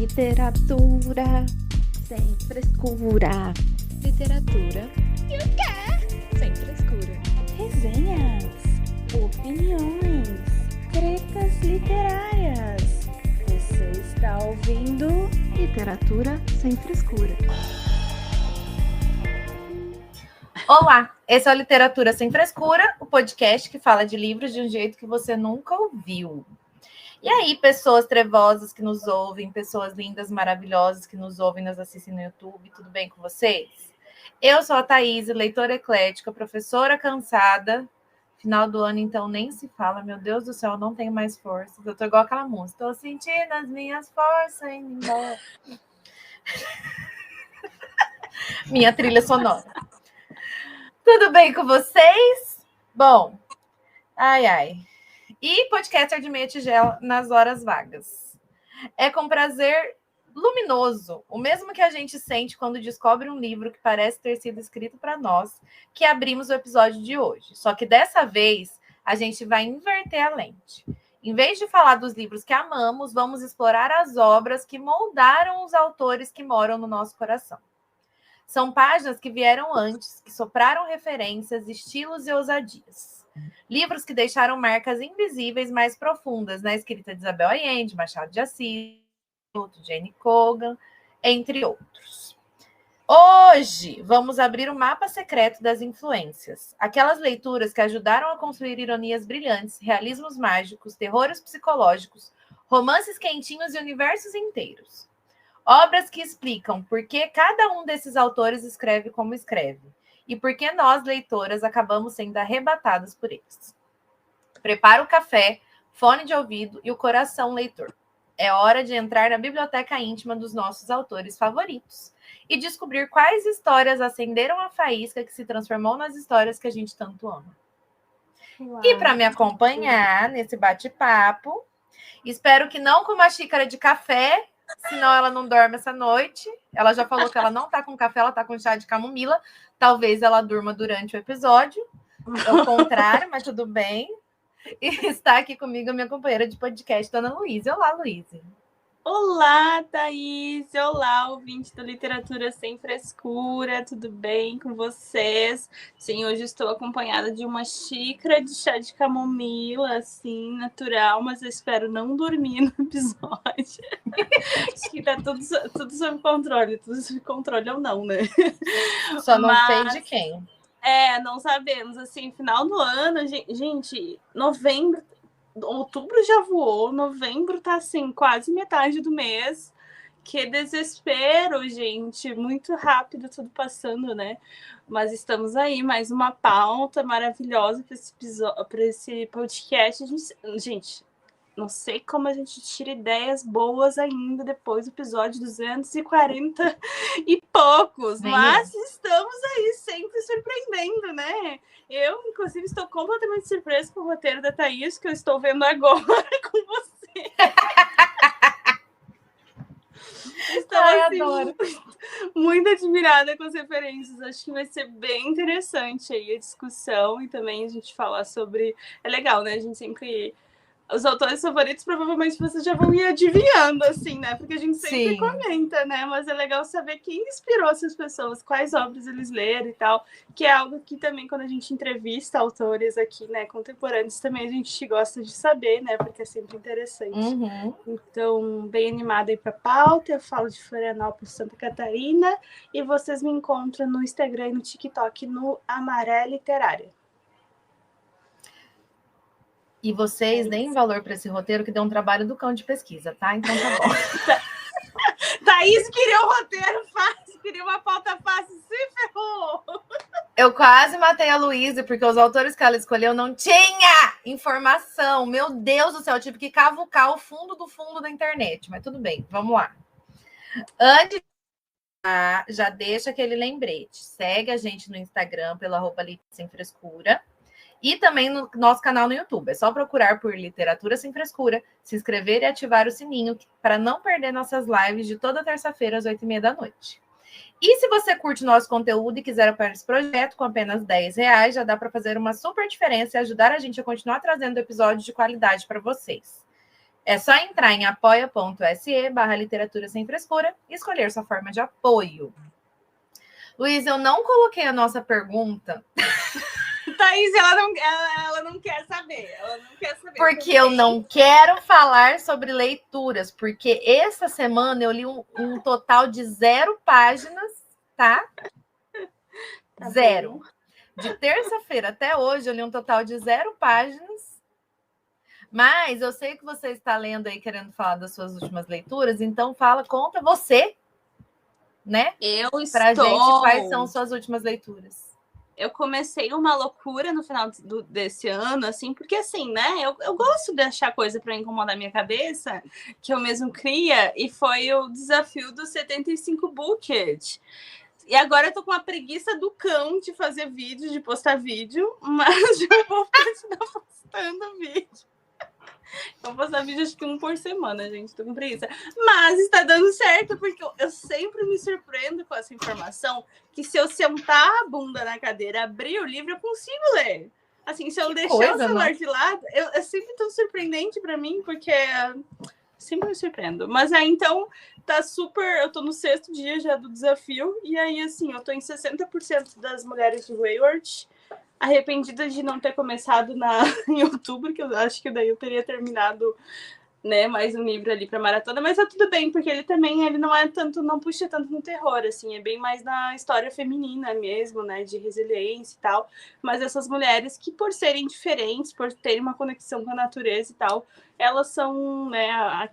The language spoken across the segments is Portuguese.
Literatura sem frescura. Literatura e o quê? Sem frescura. Resenhas, opiniões, tretas literárias. Você está ouvindo Literatura sem frescura. Olá, esse é o Literatura Sem Frescura, o podcast que fala de livros de um jeito que você nunca ouviu. E aí, pessoas trevosas que nos ouvem, pessoas lindas, maravilhosas que nos ouvem, nos assistem no YouTube, tudo bem com vocês? Eu sou a Thaís, leitora eclética, professora cansada. Final do ano, então, nem se fala. Meu Deus do céu, eu não tenho mais forças. Eu tô igual aquela música. Tô sentindo as minhas forças indo embora. Minha trilha sonora. Tudo bem com vocês? Bom, ai. E podcaster de meia tigela nas horas vagas. É com prazer luminoso, o mesmo que a gente sente quando descobre um livro que parece ter sido escrito para nós, que abrimos o episódio de hoje. Só que dessa vez, a gente vai inverter a lente. Em vez de falar dos livros que amamos, vamos explorar as obras que moldaram os autores que moram no nosso coração. São páginas que vieram antes, que sopraram referências, estilos e ousadias. Livros que deixaram marcas invisíveis mais profundas na escrita de Isabel Allende, Machado de Assis, Jane Kogan, entre outros. Hoje, vamos abrir o mapa secreto das influências. Aquelas leituras que ajudaram a construir ironias brilhantes, realismos mágicos, terrores psicológicos, romances quentinhos e universos inteiros. Obras que explicam por que cada um desses autores escreve como escreve e por que nós, leitoras, acabamos sendo arrebatadas por eles. Prepara o café, fone de ouvido e o coração leitor. É hora de entrar na biblioteca íntima dos nossos autores favoritos e descobrir quais histórias acenderam a faísca que se transformou nas histórias que a gente tanto ama. Uau. E para me acompanhar nesse bate-papo, espero que não com uma xícara de café, senão ela não dorme essa noite. Ela já falou que ela não tá com café, ela tá com chá de camomila. Talvez ela durma durante o episódio. É o contrário, mas tudo bem. E está aqui comigo a minha companheira de podcast, Dona Luísa. Olá, Luísa. Olá, Thaís! Olá, ouvinte do Literatura Sem Frescura, tudo bem com vocês? Sim, hoje estou acompanhada de uma xícara de chá de camomila, assim, natural, mas eu espero não dormir no episódio. Acho que tá tudo sob controle, tudo sob controle ou não, né? Só não sei de quem. Não sabemos, assim, final do ano, gente, novembro... Outubro já voou, novembro tá assim, quase metade do mês. Que desespero, gente. Muito rápido tudo passando, né? Mas estamos aí, mais uma pauta maravilhosa para esse podcast. Gente, não sei como a gente tira ideias boas ainda depois do episódio 240 e poucos, mas estamos aí sempre surpreendendo, né? Eu, inclusive, estou completamente surpresa com o roteiro da Thaís, que eu estou vendo agora com você. Estou assim, muito admirada com as referências. Acho que vai ser bem interessante aí a discussão e também a gente falar sobre... É legal, né? A gente sempre... Os autores favoritos, provavelmente vocês já vão ir adivinhando, assim, né? Porque a gente sempre comenta, né? Mas é legal saber quem inspirou essas pessoas, quais obras eles leram e tal. Que é algo que também, quando a gente entrevista autores aqui, né, contemporâneos, também a gente gosta de saber, né? Porque é sempre interessante. Uhum. Então, bem animada aí pra pauta. Eu falo de Florianópolis, Santa Catarina. E vocês me encontram no Instagram e no TikTok no Amaré Literária. E vocês deem valor para esse roteiro, que deu um trabalho do cão de pesquisa, tá? Então tá bom. Thaís queria um roteiro fácil, queria uma pauta fácil, se ferrou! Eu quase matei a Luísa, porque os autores que ela escolheu não tinha informação. Meu Deus do céu, eu tive que cavucar o fundo do fundo da internet. Mas tudo bem, vamos lá. Antes de já deixa aquele lembrete. Segue a gente no Instagram pelo @Sem Frescura. E também no nosso canal no YouTube. É só procurar por Literatura Sem Frescura, se inscrever e ativar o sininho para não perder nossas lives de toda terça-feira às 20h30. E se você curte nosso conteúdo e quiser apoiar esse projeto com apenas R$10, já dá para fazer uma super diferença e ajudar a gente a continuar trazendo episódios de qualidade para vocês. É só entrar em apoia.se/literatura sem frescura e escolher sua forma de apoio. Luiz, eu não coloquei a nossa pergunta. Thaís, ela não quer saber. Ela não quer saber. Porque eu não quero falar sobre leituras. Porque essa semana eu li um total de 0 páginas, tá? Tá 0. bom. De terça-feira até hoje eu li um total de 0 páginas. Mas eu sei que você está lendo aí, querendo falar das suas últimas leituras. Então conta você, né? Pra gente, quais são suas últimas leituras? Eu comecei uma loucura no final desse ano, assim, porque assim, né? Eu gosto de achar coisa para incomodar minha cabeça, que eu mesmo cria, e foi o desafio do 75 Bucket. E agora eu tô com uma preguiça do cão de fazer vídeo, de postar vídeo, mas eu vou continuar postando vídeo. Vou postar vídeo acho que 1 por semana, gente. Tô com preguiça. Mas está dando certo, porque eu sempre me surpreendo com essa informação que se eu sentar a bunda na cadeira, abrir o livro, eu consigo ler. Assim, se eu deixar o celular de lado, é sempre tão surpreendente para mim, porque sempre me surpreendo. Mas aí, então, tá super... Eu tô no 6º dia já do desafio, e aí, assim, eu tô em 60% das mulheres de Wayward, arrependida de não ter começado em outubro, que eu acho que daí eu teria terminado, né, mais um livro ali para maratona, mas tá tudo bem, porque ele não é tanto, não puxa tanto no terror, assim, é bem mais na história feminina mesmo, né, de resiliência e tal, mas essas mulheres que, por serem diferentes, por terem uma conexão com a natureza e tal, elas são, né, a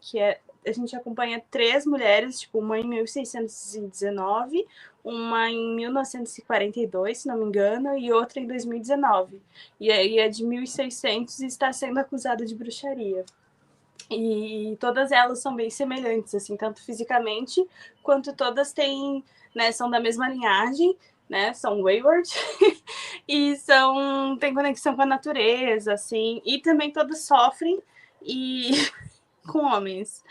gente acompanha 3 mulheres, tipo, uma em 1619, uma em 1942, se não me engano, e outra em 2019. E aí é de 1600 e está sendo acusada de bruxaria. E todas elas são bem semelhantes, assim, tanto fisicamente, quanto todas têm, né, são da mesma linhagem, né, são Wayward, e têm conexão com a natureza, assim, e também todas sofrem e com homens,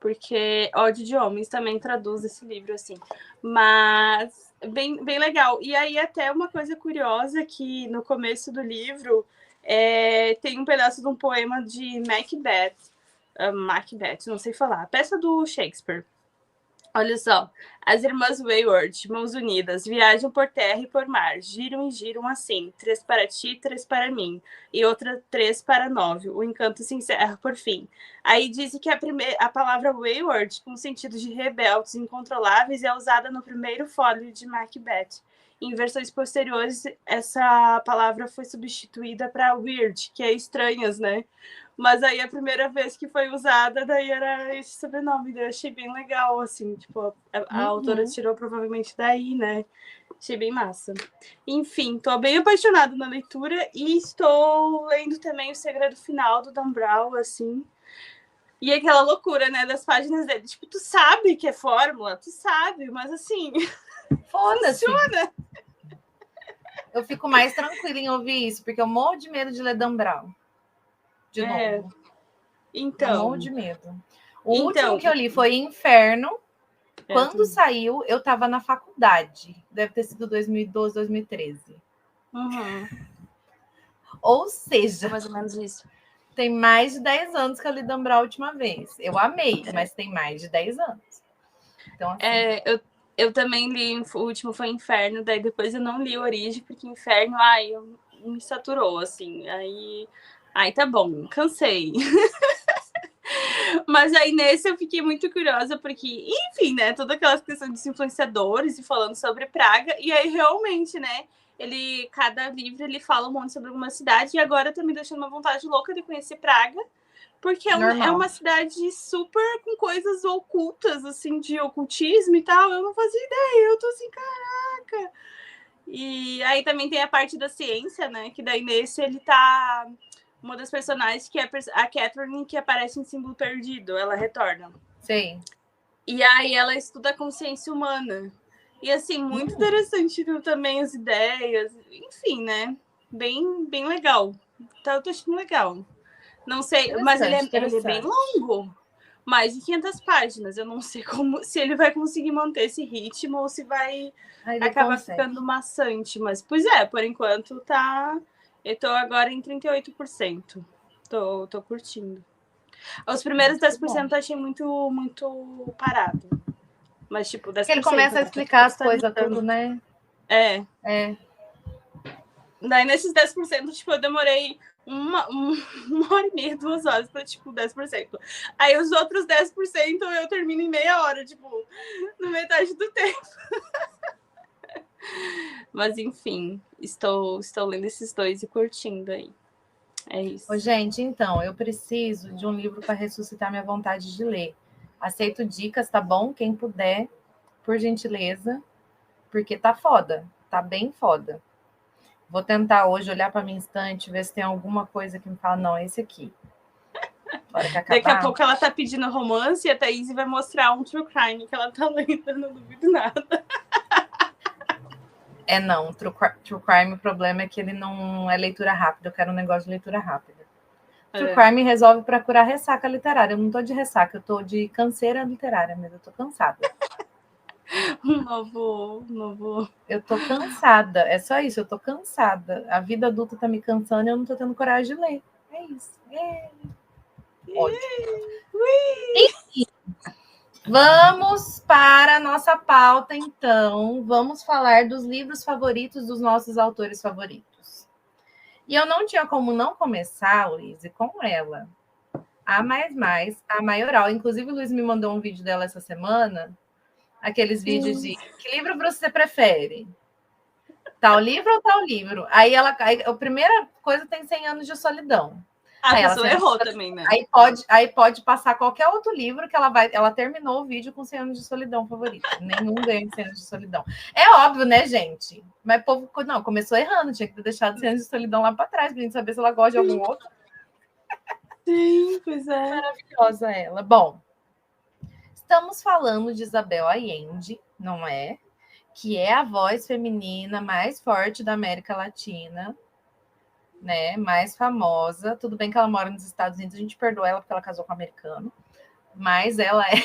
porque ódio de homens também traduz esse livro, assim, mas bem, bem legal. E aí até uma coisa curiosa que no começo do livro tem um pedaço de um poema de Macbeth, não sei falar, a peça do Shakespeare. Olha só, as irmãs Wayward, mãos unidas, viajam por terra e por mar, giram e giram assim, 3 para ti, 3 para mim, e outra 3 para 9, o encanto se encerra por fim. Aí dizem que a palavra Wayward, com sentido de rebeldes incontroláveis, é usada no primeiro fólio de Macbeth. Em versões posteriores, essa palavra foi substituída para weird, que é estranhas, né? Mas aí a primeira vez que foi usada, daí era esse sobrenome. Eu achei bem legal, assim, tipo, a autora tirou provavelmente daí, né? Achei bem massa. Enfim, tô bem apaixonada na leitura e estou lendo também O Segredo Final do Dan Brown, assim. E aquela loucura, né, das páginas dele. Tipo, tu sabe que é fórmula, tu sabe, mas assim, foda-se. Funciona. Eu fico mais tranquila em ouvir isso, porque eu morro de medo de ler Dan Brown. De novo. Então. Eu morro de medo. O último que eu li foi Inferno. Quando saiu, eu estava na faculdade. Deve ter sido 2012, 2013. Uhum. Ou seja, mais ou menos isso. Tem mais de 10 anos que eu li Dan Brown a última vez. Eu amei, mas tem mais de 10 anos. Então, assim... Eu também li, o último foi Inferno, daí depois eu não li Origem, porque Inferno, me saturou, assim. Aí tá bom, cansei. Mas aí nesse eu fiquei muito curiosa, porque, enfim, né, toda aquela questão dos influenciadores e falando sobre Praga, e aí realmente, né, cada livro ele fala um monte sobre alguma cidade, e agora tá me deixando uma vontade louca de conhecer Praga, porque é uma cidade super com coisas ocultas, assim, de ocultismo e tal, eu não fazia ideia, eu tô assim, caraca! E aí também tem a parte da ciência, né, que daí nesse ele tá... Uma das personagens, que é a Catherine, que aparece em Símbolo Perdido, ela retorna. Sim. E aí ela estuda a consciência humana. E assim, muito interessante também as ideias, enfim, né? Bem, bem legal. Então eu tô achando legal. Não sei, mas ele é bem longo. Mais de 500 páginas. Eu não sei se ele vai conseguir manter esse ritmo ou se vai acabar ficando maçante. Mas, pois por enquanto tá... Eu tô agora em 38%. Tô curtindo. Os primeiros Muito 10% eu achei muito, muito parado. Mas, tipo, 10%. Porque ele começa a explicar as tá coisas limitando. tudo, né? É. É. Daí, nesses 10%, tipo, eu demorei uma hora e meia, 2 horas pra, tipo, 10%. Aí, os outros 10% eu termino em meia hora, tipo, no metade do tempo. Mas, enfim, estou lendo esses 2 e curtindo aí. É isso. Ô, gente, então, eu preciso de um livro para ressuscitar minha vontade de ler. Aceito dicas, tá bom? Quem puder, por gentileza, porque tá foda, tá bem foda. Vou tentar hoje olhar para minha estante, ver se tem alguma coisa que me fala, não, é esse aqui. Hora que acabar. Daqui a pouco ela tá pedindo romance e a Thaís vai mostrar um true crime que ela tá lendo, eu não duvido nada. Não, True Crime, o problema é que ele não é leitura rápida, eu quero um negócio de leitura rápida. True Crime resolve para curar ressaca literária. Eu não tô de ressaca, eu tô de canseira literária mesmo, eu tô cansada. Novo. Eu tô cansada, é só isso, eu tô cansada. A vida adulta tá me cansando e eu não tô tendo coragem de ler. É isso. Ótimo. Enfim, vamos para a nossa pauta, então. Vamos falar dos livros favoritos dos nossos autores favoritos. E eu não tinha como não começar, Luiz, com ela. A Maioral. Inclusive, o Luiz me mandou um vídeo dela essa semana. Aqueles vídeos de que livro você prefere? Tal livro ou tal livro? Aí a primeira coisa tem 100 anos de solidão. A pessoa errou também, né? Aí pode passar qualquer outro livro que ela terminou o vídeo com 100 anos de solidão favorito. Nenhum ganha 100 anos de solidão. É óbvio, né, gente? Mas o povo não, começou errando, tinha que ter deixado 100 anos de solidão lá para trás, pra gente saber se ela gosta de algum outro. Sim, pois é. Maravilhosa ela. Bom, estamos falando de Isabel Allende, não é? Que é a voz feminina mais forte da América Latina, né? Mais famosa. Tudo bem que ela mora nos Estados Unidos, a gente perdoa ela porque ela casou com um americano, mas ela é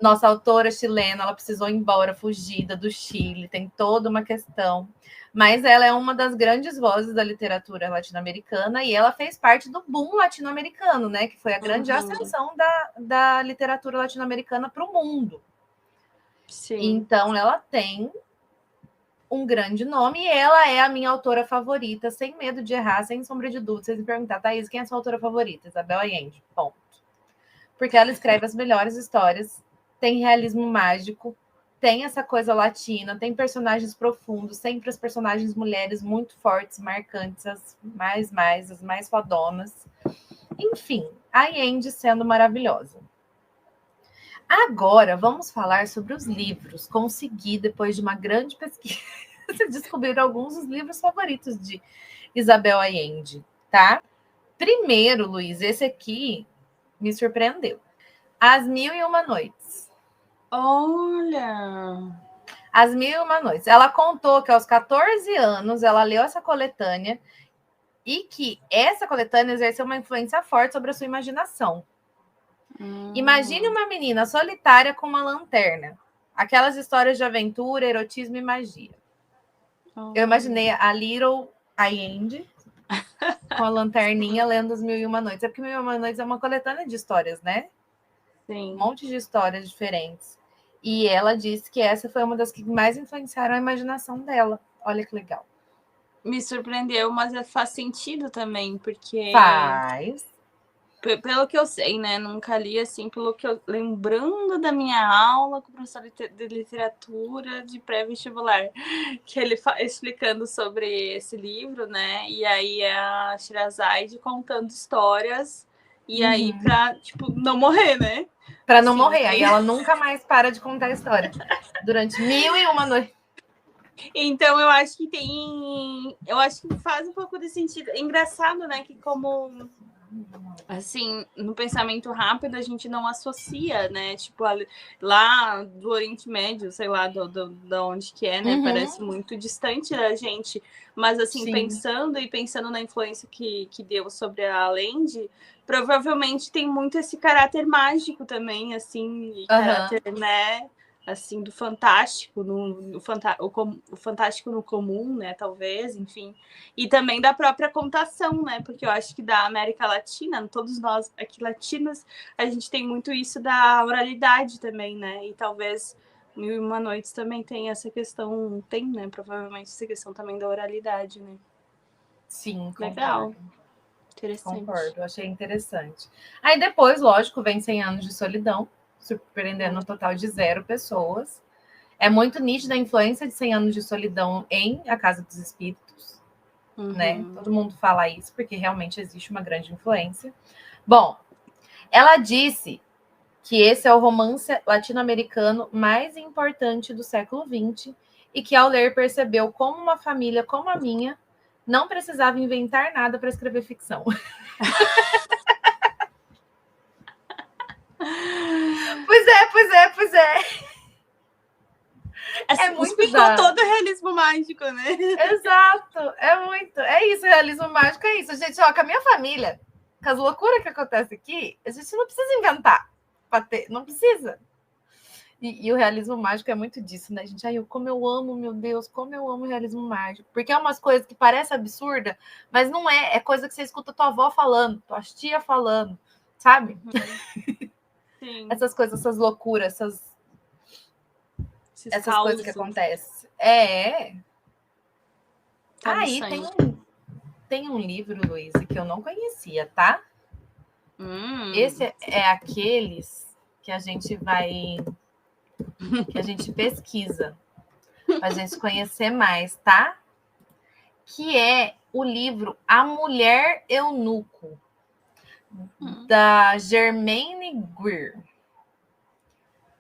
nossa autora chilena, ela precisou ir embora, fugida do Chile, tem toda uma questão. Mas ela é uma das grandes vozes da literatura latino-americana e ela fez parte do boom latino-americano, né? Que foi a grande ascensão da literatura latino-americana para o mundo. Sim. Então, ela tem um grande nome e ela é a minha autora favorita, sem medo de errar, sem sombra de dúvida. Vocês me perguntar, Thaís, quem é a sua autora favorita? Isabel Allende, ponto. Porque ela escreve as melhores histórias, tem realismo mágico, tem essa coisa latina, tem personagens profundos, sempre as personagens mulheres muito fortes, marcantes, as mais fodonas. Enfim, a Allende sendo maravilhosa. Agora, vamos falar sobre os livros. Consegui, depois de uma grande pesquisa, descobrir alguns dos livros favoritos de Isabel Allende, tá? Primeiro, Luiz, esse aqui me surpreendeu. As Mil e Uma Noites. Olha! As Mil e Uma Noites. Ela contou que aos 14 anos ela leu essa coletânea e que essa coletânea exerceu uma influência forte sobre a sua imaginação. Imagine uma menina solitária com uma lanterna. Aquelas histórias de aventura, erotismo e magia. Eu imaginei a Little Allende com a lanterninha lendo As Mil e Uma Noites. É porque Mil e Uma Noites é uma coletânea de histórias, né? Sim. Um monte de histórias diferentes. E ela disse que essa foi uma das que mais influenciaram a imaginação dela. Olha que legal. Me surpreendeu, mas faz sentido também, porque... Faz. Pelo que eu sei, né? Nunca li, assim, pelo que eu... Lembrando da minha aula com o professor de literatura de pré-vestibular, que ele explicando sobre esse livro, né? E aí a Sherazade contando histórias, e aí pra, tipo, não morrer, né? Pra não morrer. Aí ela nunca mais para de contar a história. Durante 1001 noites. Então, eu acho que tem... Eu acho que faz um pouco de sentido. É engraçado, né? Que como... Assim, no pensamento rápido, a gente não associa, né? Tipo, lá do Oriente Médio, sei lá, da onde que é, né? Parece muito distante da gente. Mas, assim, pensando na influência que deu sobre a Allende, provavelmente tem muito esse caráter mágico também, assim, e caráter, né? assim, do fantástico, o fantástico no comum, né, talvez, enfim, e também da própria contação, né, porque eu acho que da América Latina, todos nós aqui latinos, a gente tem muito isso da oralidade também, né, e talvez Mil e Uma Noites também tem essa questão, né, provavelmente essa questão também da oralidade, né. Sim, legal. Interessante. Concordo, achei interessante. Aí depois, lógico, vem 100 Anos de Solidão, surpreendendo um total de 0 pessoas. É muito nítida a influência de 100 Anos de Solidão em A Casa dos Espíritos, né? Todo mundo fala isso, porque realmente existe uma grande influência. Bom, ela disse que esse é o romance latino-americano mais importante do século XX e que, ao ler, percebeu como uma família como a minha não precisava inventar nada para escrever ficção. Pois é. É muito explicou todo o realismo mágico, né? Exato, é muito. É isso, realismo mágico é isso. Gente, ó, com a minha família, com as loucuras que acontecem aqui, a gente não precisa inventar para ter, não precisa. E o realismo mágico é muito disso, né, gente? Ai, como eu amo, meu Deus, como eu amo o realismo mágico. Porque é umas coisas que parecem absurda, mas não é. É coisa que você escuta tua avó falando, tua tia falando, sabe? Sim. Essas coisas, essas loucuras, essas coisas que acontecem. Tá aí tem um livro, Luísa, que eu não conhecia, tá? Esse é aqueles que a gente vai... que a gente pesquisa para a gente conhecer mais, tá? Que é o livro A Mulher Eunuco, da Germaine Greer.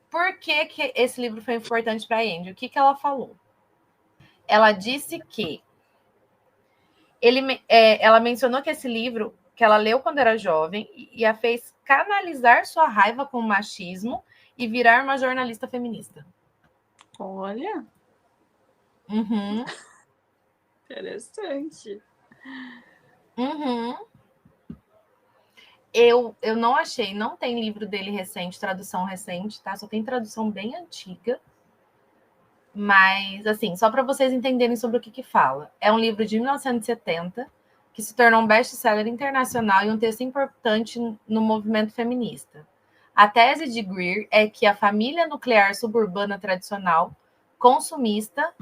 Por que esse livro foi importante para a Andy? O que ela falou? Ela disse que ela mencionou que esse livro, que ela leu quando era jovem, e a fez canalizar sua raiva com o machismo e virar uma jornalista feminista. Olha! Interessante. Eu não achei, não tem livro dele recente, tradução recente, tá? Só tem tradução bem antiga. Mas, assim, só para vocês entenderem sobre o que fala. É um livro de 1970, que se tornou um best-seller internacional e um texto importante no movimento feminista. A tese de Greer é que a família nuclear suburbana tradicional, consumista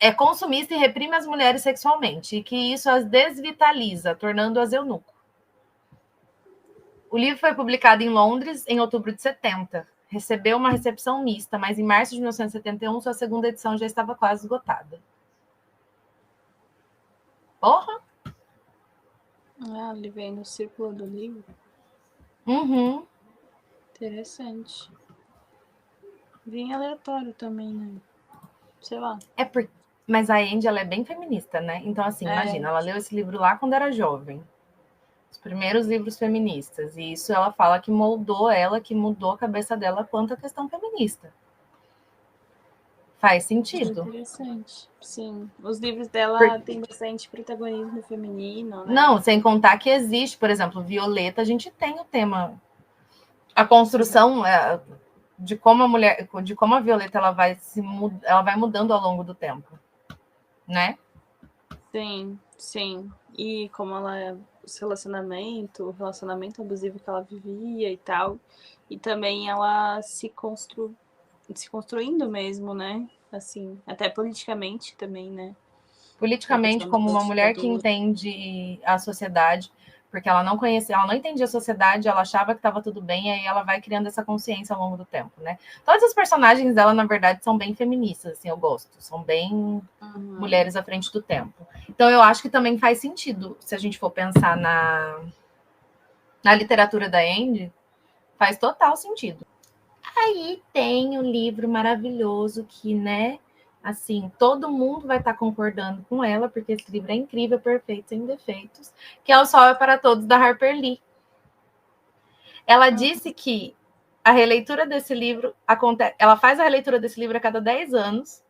e reprime as mulheres sexualmente, e que isso as desvitaliza, tornando-as eunuco. O livro foi publicado em Londres em outubro de 70. Recebeu uma recepção mista, mas em março de 1971, sua segunda edição já estava quase esgotada. Porra! Ele vem no círculo do livro. Interessante. Bem aleatório também, né? Sei lá. Mas a Andy, ela é bem feminista, né? Então, assim, imagina, ela leu esse livro lá quando era jovem. Os primeiros livros feministas. E isso ela fala que moldou ela, que mudou a cabeça dela quanto à questão feminista. Faz sentido. Interessante. Sim. Os livros dela têm bastante protagonismo feminino, né? Não, sem contar que existe, por exemplo, Violeta, a gente tem o tema. A construção de como a Violeta ela vai mudando ao longo do tempo, né? Sim. E como ela... o relacionamento abusivo que ela vivia e tal. E também ela se construindo mesmo, né? Assim, até politicamente também, né? Politicamente, como uma mulher que entende a sociedade, porque ela não entendia a sociedade, ela achava que estava tudo bem, e aí ela vai criando essa consciência ao longo do tempo, né? Todas as personagens dela, na verdade, são bem feministas, assim, eu gosto. São bem mulheres à frente do tempo. Então, eu acho que também faz sentido, se a gente for pensar na literatura da Andy, faz total sentido. Aí tem o livro maravilhoso que, né, assim, todo mundo vai estar concordando com ela, porque esse livro é incrível, perfeito, sem defeitos, que é O Sol é para Todos, da Harper Lee. Ela disse que a releitura desse livro ela faz a releitura desse livro a cada 10 anos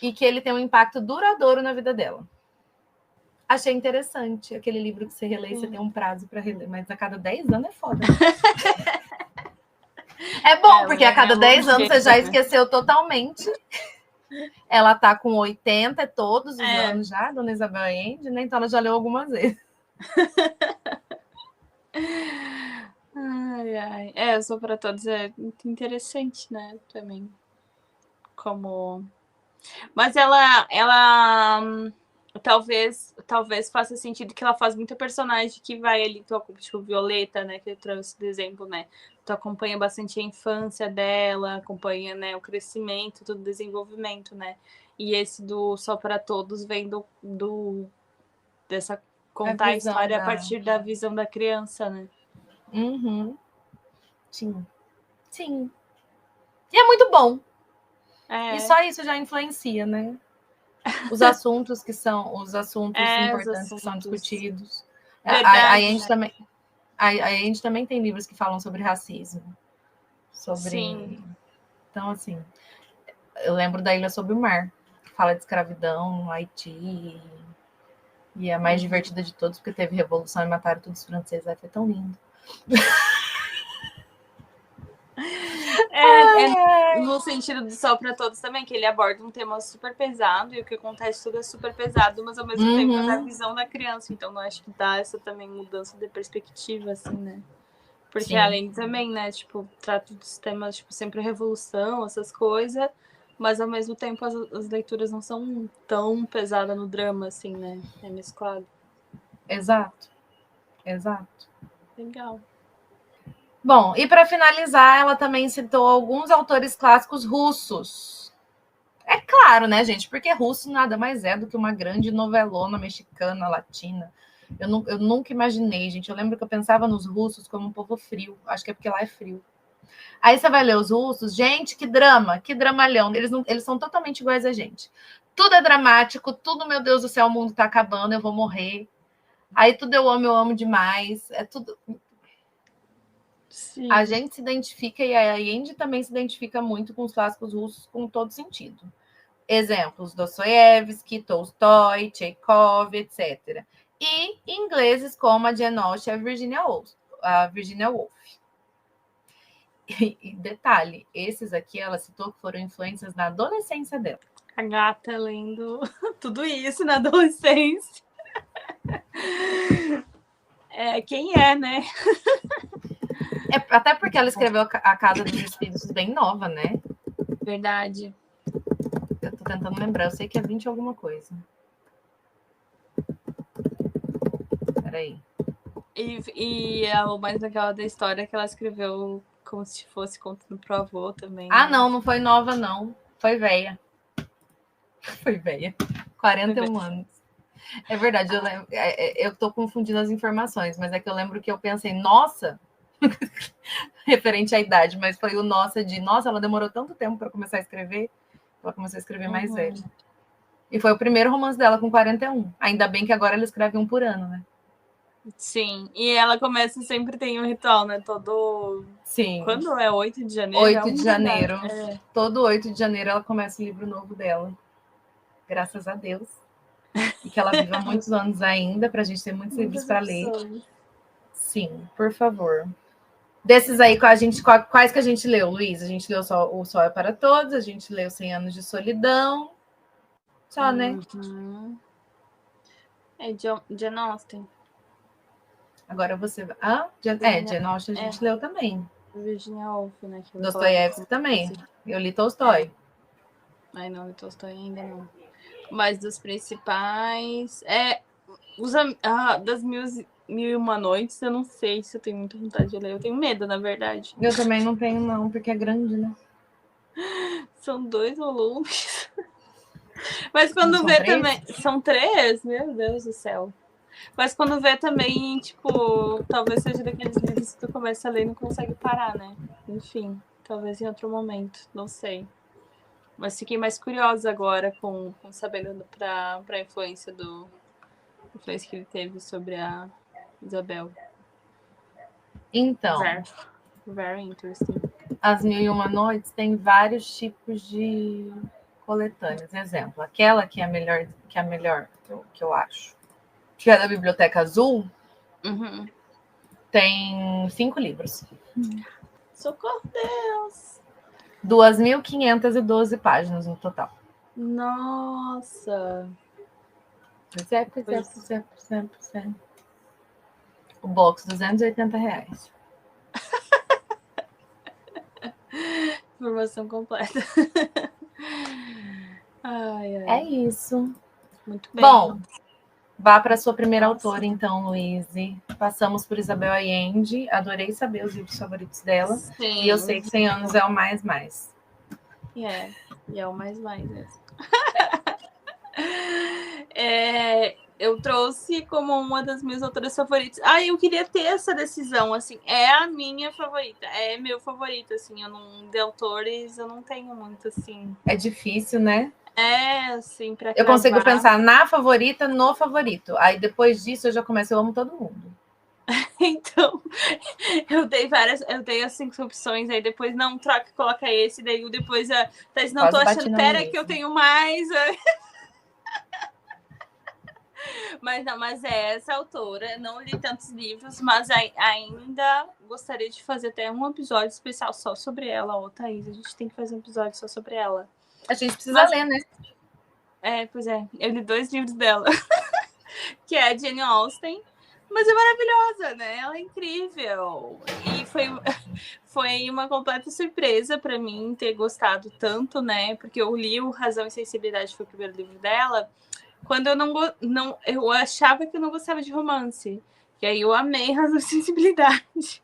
e que ele tem um impacto duradouro na vida dela. Achei interessante. Aquele livro que você relê, você tem um prazo para reler, mas a cada 10 anos é foda. É bom, Ela porque a cada é 10 anos você já longeva. esqueceu totalmente. Ela tá com 80 todos os É. anos já, Dona Isabel Allende, né? Então ela já leu algumas vezes. Ai, ai. É, eu sou para todos é muito interessante, né? Também. Como. Mas talvez faça sentido que ela faz muita personagem que vai ali, tipo Violeta, né? Que eu trouxe de exemplo, né? Tu acompanha bastante a infância dela, acompanha, né, o crescimento, todo o desenvolvimento, né? E esse do Só para Todos vem dessa contar a visão história a da- partir da visão da criança, né? Uhum. Sim. Sim. E é muito bom. É, E só isso já influencia, né? Os assuntos que são, os assuntos os importantes que são assuntos. discutidos. Verdade, A gente né? também, a gente também tem livros que falam sobre racismo. Sim. Então, assim, eu lembro da Ilha Sob o Mar, que fala de escravidão no Haiti. E é a mais divertida de todos, porque teve revolução e mataram todos os franceses. Aí foi tão lindo. No sentido do Sol para Todos também, que ele aborda um tema super pesado e o que acontece tudo é super pesado, mas ao mesmo tempo é da visão da criança. Então, eu acho que dá essa também mudança de perspectiva, assim, né? Porque Sim. além também, né, tipo, trata dos temas, tipo, sempre a revolução, essas coisas, mas ao mesmo tempo as leituras não são tão pesadas no drama, assim, né? É mesclado. Exato. Exato. Legal. Bom, e para finalizar, ela também citou alguns autores clássicos russos. É claro, né, gente? Porque russo nada mais é do que uma grande novelona mexicana, latina. Eu nunca imaginei, gente. Eu lembro que eu pensava nos russos como um povo frio. Acho que é porque lá é frio. Aí você vai ler os russos, gente, que drama, que dramalhão. Eles são totalmente iguais a gente. Tudo é dramático, tudo, meu Deus do céu, o mundo tá acabando, eu vou morrer. Aí tudo eu amo demais. É tudo. Sim. A gente se identifica e a Allende também se identifica muito com os clássicos russos com todo sentido. Exemplos: Dostoiévski, Tolstói, Chekhov, etc. E ingleses como a Jane Austen e a Virginia Woolf. E detalhe, esses aqui ela citou que foram influências na adolescência dela. A gata lendo tudo isso na adolescência. É, quem é, né? Até porque ela escreveu A Casa dos Espíritos bem nova, né? Verdade. Eu tô tentando lembrar, eu sei que é 20 e alguma coisa. Peraí. E o mais legal da história é que ela escreveu como se fosse contando pro avô também. Ah, né? não foi nova, não. Foi velha. Foi velha. 41 anos. É verdade, eu tô confundindo as informações, mas é que eu lembro que eu pensei, nossa, referente à idade, mas foi o nossa, ela demorou tanto tempo para começar a escrever, ela começou a escrever mais velha. E foi o primeiro romance dela com 41. Ainda bem que agora ela escreve um por ano, né? Sim, e ela começa, sempre tem um ritual, né? Sim. Quando é 8 de janeiro? 8 de janeiro. É. Todo 8 de janeiro ela começa o livro novo dela. Graças a Deus. E que ela viva muitos anos ainda, pra gente ter muitos livros para ler. Sim, por favor. Desses aí, quais que a gente leu, Luiz? A gente leu só O Sol é para Todos, a gente leu 100 Anos de Solidão. Só, né? É Jane Austen. Agora você... Jane Austen a gente leu também. Virginia Woolf, né? Dostoiévski também. Eu li Tolstói. Ai, não, li Tolstói ainda não. Mas dos principais... das Mil e Uma Noites, eu não sei se eu tenho muita vontade de ler. Eu tenho medo, na verdade. Eu também não tenho, não, porque é grande, né? São 2 volumes. Mas quando vê também... São 3? Meu Deus do céu. Mas quando vê também, tipo, talvez seja daqueles livros que tu começa a ler e não consegue parar, né? Enfim, talvez em outro momento, não sei. Mas fiquei mais curiosa agora com sabendo pra influência que ele teve sobre a Isabel. Então, very interesting. As Mil e Uma Noites tem vários tipos de coletâneas. Exemplo, aquela que é a melhor que eu acho, que é da Biblioteca Azul, tem 5 livros. Socorro, Deus! 2.512 páginas no total. Nossa! Pois é. O box, R$280. Informação completa. Ai, ai. É isso. Muito bem. Bom, vá para a sua primeira Nossa. autora, então, Luíse. Passamos por Isabel Allende. Adorei saber os livros favoritos dela. Sim. E eu sei que 100 anos é o mais. E é o mais mesmo. Eu trouxe como uma das minhas autoras favoritas. Eu queria ter essa decisão, assim, é a minha favorita, é meu favorito, assim, de autores eu não tenho muito, assim. É difícil, né? Assim, pra Eu cravar. consigo pensar na favorita, no favorito. Aí depois disso eu já começo, eu amo todo mundo. Então, eu dei as 5 opções, aí depois não troca, coloca esse, daí depois não tô achando, pera que eu tenho mais. Mas é essa autora, não li tantos livros, mas ainda gostaria de fazer até um episódio especial só sobre ela, Thaís, a gente tem que fazer um episódio só sobre ela. A gente precisa ler, né? Pois é, eu li 2 livros dela, que é a Jane Austen, mas é maravilhosa, né? Ela é incrível. E foi uma completa surpresa para mim ter gostado tanto, né? Porque eu li o Razão e Sensibilidade, foi o primeiro livro dela, quando eu achava que eu não gostava de romance. E aí eu amei Razão e Sensibilidade.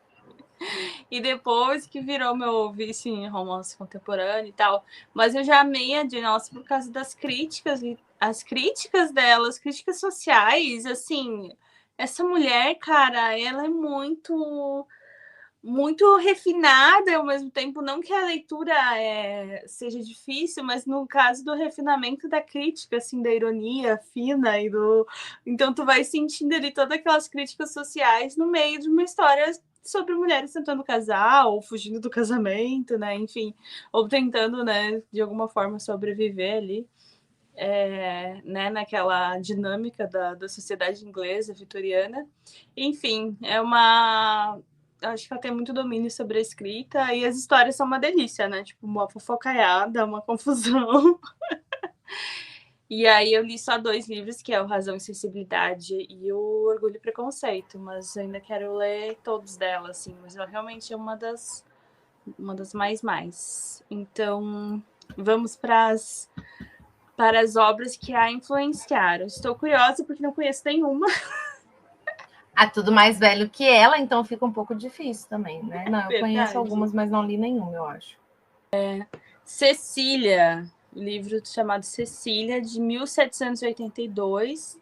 E depois que virou meu vício em romance contemporâneo e tal. Mas eu já amei a Jane Austen por causa das críticas, as críticas dela, as críticas sociais, assim. Essa mulher, cara, ela é muito refinada e ao mesmo tempo, não que a leitura seja difícil, mas no caso do refinamento da crítica, assim, da ironia fina então tu vai sentindo ali todas aquelas críticas sociais no meio de uma história sobre mulheres tentando casar ou fugindo do casamento, né, enfim, ou tentando, né, de alguma forma sobreviver ali. Né, naquela dinâmica da sociedade inglesa vitoriana. Enfim, acho que ela tem muito domínio sobre a escrita e as histórias são uma delícia, né? Tipo, uma fofocaiada, uma confusão. E aí eu li só 2 livros, que é o Razão e Sensibilidade e o Orgulho e Preconceito, mas ainda quero ler todos dela, assim. Mas ela realmente é uma das mais. Então, vamos para as obras que a influenciaram. Estou curiosa porque não conheço nenhuma. Tudo mais velho que ela, então fica um pouco difícil também, né? Não, eu Verdade. conheço algumas, mas não li nenhuma, eu acho. Cecília, livro chamado Cecília, de 1782,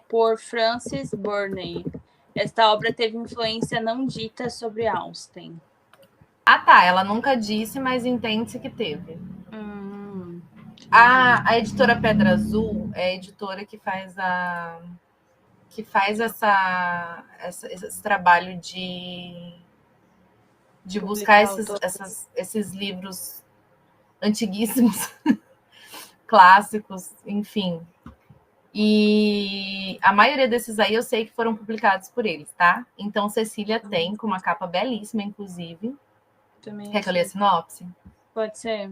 por Frances Burney. Esta obra teve influência não dita sobre Austen. Ela nunca disse, mas entende-se que teve. A editora Pedra Azul é a editora que faz esse trabalho de buscar esses livros antiguíssimos, clássicos, enfim. E a maioria desses aí eu sei que foram publicados por eles, tá? Então, Cecília tem, com uma capa belíssima, inclusive. Também Quer que eu leia a sinopse? Pode ser.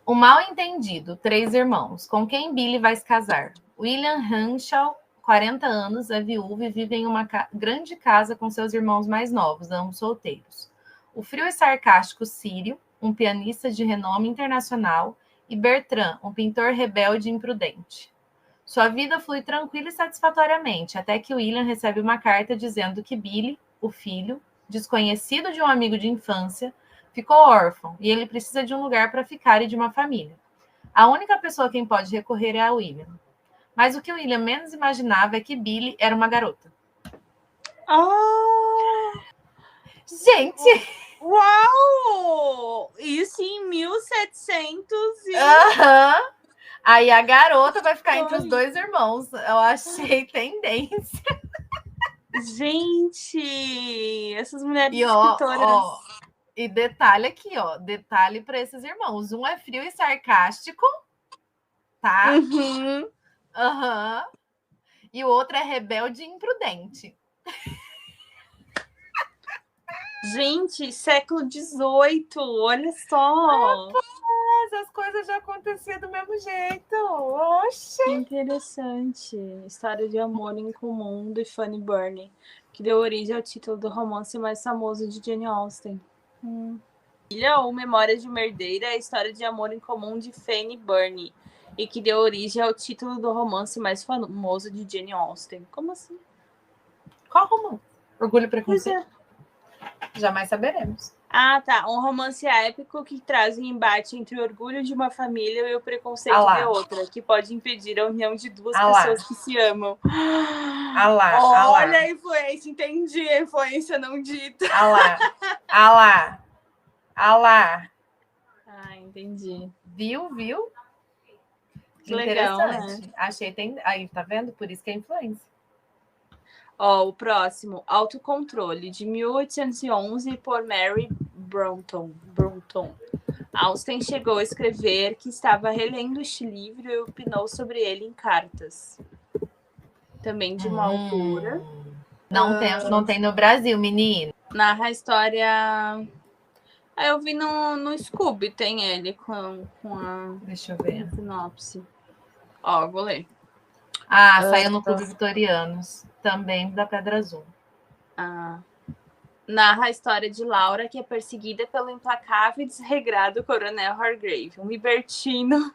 O mal-entendido, 3 irmãos. Com quem Billy vai se casar? William Henshaw, 40 anos, é viúvo e vive em uma grande casa com seus irmãos mais novos, ambos solteiros. O frio e sarcástico Círio, um pianista de renome internacional, e Bertrand, um pintor rebelde e imprudente. Sua vida flui tranquila e satisfatoriamente, até que William recebe uma carta dizendo que Billy, o filho, desconhecido de um amigo de infância, ficou órfão e ele precisa de um lugar para ficar e de uma família. A única pessoa a quem pode recorrer é a William. Mas o que William menos imaginava é que Billy era uma garota. Gente! Uau! Isso em 1700 e... Aí a garota vai ficar entre os 2 irmãos. Eu achei tendência. Gente! Essas mulheres escritoras... E detalhe aqui, detalhe para esses irmãos. Um é frio e sarcástico, tá? E o outro é rebelde e imprudente. Gente, século XVIII, olha só. Mas as coisas já aconteciam do mesmo jeito. Oxe! Interessante. História de amor em comum de Fanny Burney, que deu origem ao título do romance mais famoso de Jane Austen. Ilha ou Memórias de uma Herdeira é a história de amor em comum de Fanny Burney, e que deu origem ao título do romance mais famoso de Jane Austen. Como assim? Qual romance? Orgulho e Pois Preconceito? é. Jamais saberemos. Ah, tá. Um romance épico que traz um embate entre o orgulho de uma família e o preconceito Ah lá. de outra, que pode impedir a união de duas Ah lá. pessoas que se amam. Ah lá, ah lá. Olha a influência, entendi a influência não dita. Ah lá, ah lá, ah lá. Ah, entendi. Viu? Que legal, Interessante. né? Achei, aí, tá vendo? Por isso que é influência. Ó, o próximo, Autocontrole, de 1811, por Mary Brontë. Austen chegou a escrever que estava relendo este livro e opinou sobre ele em cartas. Também de uma autora. Não tem no Brasil, menino. Narra a história... eu vi no Scooby, tem ele com a Deixa eu ver. sinopse. Ó, vou ler. Saiu no Clube Vitorianos, também da Pedra Azul. Narra a história de Laura, que é perseguida pelo implacável e desregrado Coronel Hargrave, um libertino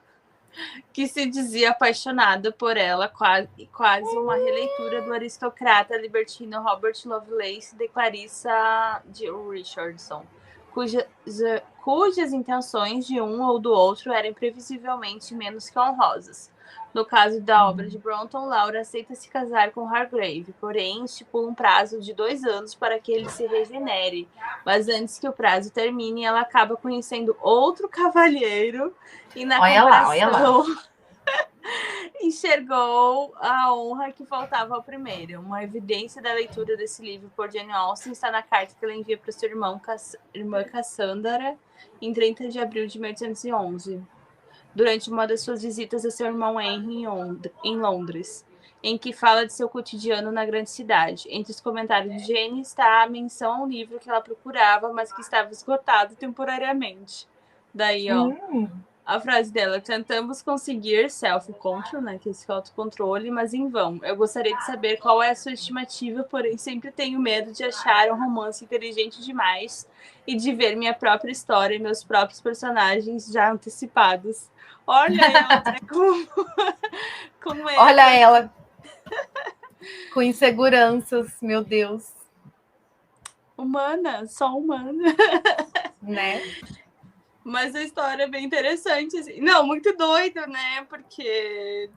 que se dizia apaixonado por ela, quase uma releitura do aristocrata libertino Robert Lovelace de Clarissa de Richardson, cujas intenções de um ou do outro eram previsivelmente menos que honrosas. No caso da obra de Brontë, Laura aceita se casar com Hargrave, porém estipula um prazo de 2 anos para que ele se regenere. Mas antes que o prazo termine, ela acaba conhecendo outro cavalheiro e na comparação enxergou a honra que faltava ao primeiro. Uma evidência da leitura desse livro por Jane Austen está na carta que ela envia para sua irmã Cassandra em 30 de abril de 1811. Durante uma das suas visitas a seu irmão Henry em Londres, em que fala de seu cotidiano na grande cidade. Entre os comentários de Jane está a menção a um livro que ela procurava, mas que estava esgotado temporariamente. Daí, ó, a frase dela: tentamos conseguir self-control, né, que é esse autocontrole, mas em vão. Eu gostaria de saber qual é a sua estimativa, porém sempre tenho medo de achar um romance inteligente demais e de ver minha própria história e meus próprios personagens já antecipados. Olha ela, né, com ela. Olha ela. Com inseguranças, meu Deus. Humana, só humana. Né? Mas a história é bem interessante. Assim. Não, muito doido, né? Porque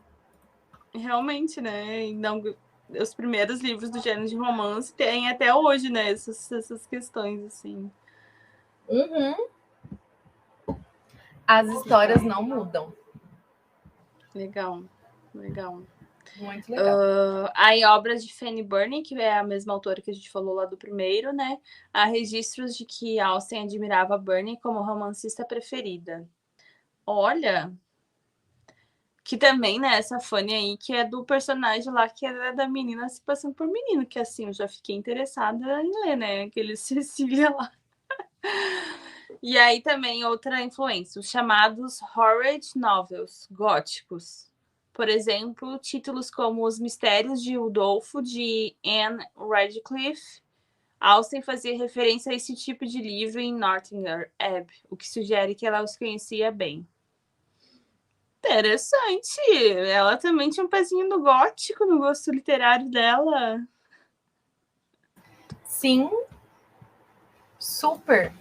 realmente, né? Não, os primeiros livros do gênero de romance têm até hoje, né? Essas questões, assim. As histórias não mudam. Legal. Muito legal. Aí, obras de Fanny Burney, que é a mesma autora que a gente falou lá do primeiro, né? Há registros de que Austen admirava Burney como romancista preferida. Olha, que também, né, essa Fanny aí, que é do personagem lá, que é da menina se passando por menino, que assim, eu já fiquei interessada em ler, né? Aquele Cecília lá. E aí também outra influência, os chamados horror novels góticos. Por exemplo, títulos como Os Mistérios de Udolfo, de Anne Radcliffe. Austen fazia referência a esse tipo de livro em Nottingham Abbey, o que sugere que ela os conhecia bem. Interessante! Ela também tinha um pezinho no gótico, no gosto literário dela. Sim. Super.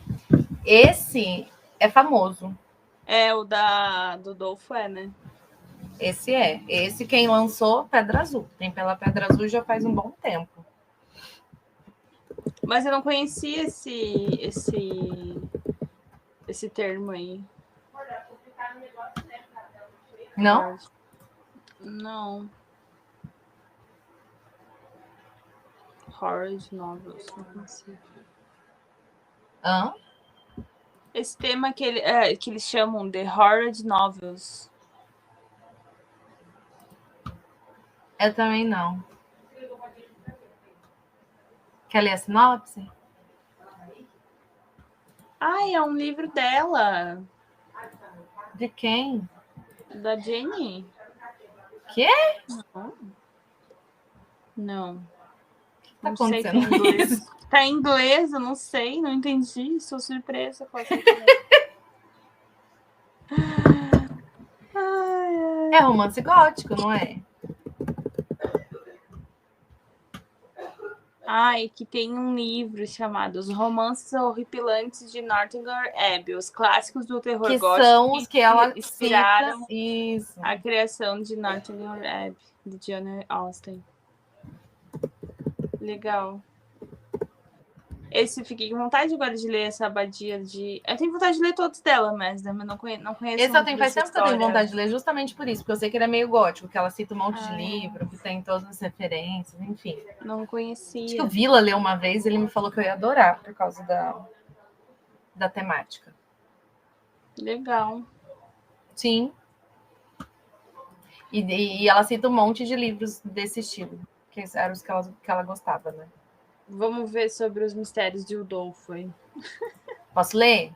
Esse é famoso. É, o do Udolfo né? Esse é. Esse quem lançou, Pedra Azul. Tem pela Pedra Azul já faz um bom tempo. Mas eu não conhecia esse termo aí. Não? Não. Horror novels, não consigo. Esse tema que eles chamam de horror novels. Eu também não. Quer ler a sinopse? Ai, é um livro dela. De quem? Da Jenny. Quê? Não. O que tá Não sei, acontecendo tá em inglês. isso? Tá em inglês, eu não sei, não entendi. Estou surpresa com essa coisa. É romance gótico, não é? Ai, que tem um livro chamado Os Romances Horripilantes de Northanger Abbey, os clássicos do terror Que gótico são os que ela inspiraram cita. Isso. a criação de Northanger Abbey, de Jane Austen. Legal. Esse fiquei com vontade agora de ler essa abadia de. Eu tenho vontade de ler todos dela, mas eu não conheço. Esse eu tenho, faz dessa tempo que eu tenho história. vontade de ler, justamente por isso, porque eu sei que ele é meio gótico, que ela cita um monte de Ah, livro, que tem todas as referências, enfim. Não Acho que o conhecia. Vila leu uma vez, ele me falou que eu ia adorar por causa da temática. Legal. Sim. E ela cita um monte de livros desse estilo, que eram os que ela gostava, né? Vamos ver sobre os mistérios de Udolfo aí. Posso ler?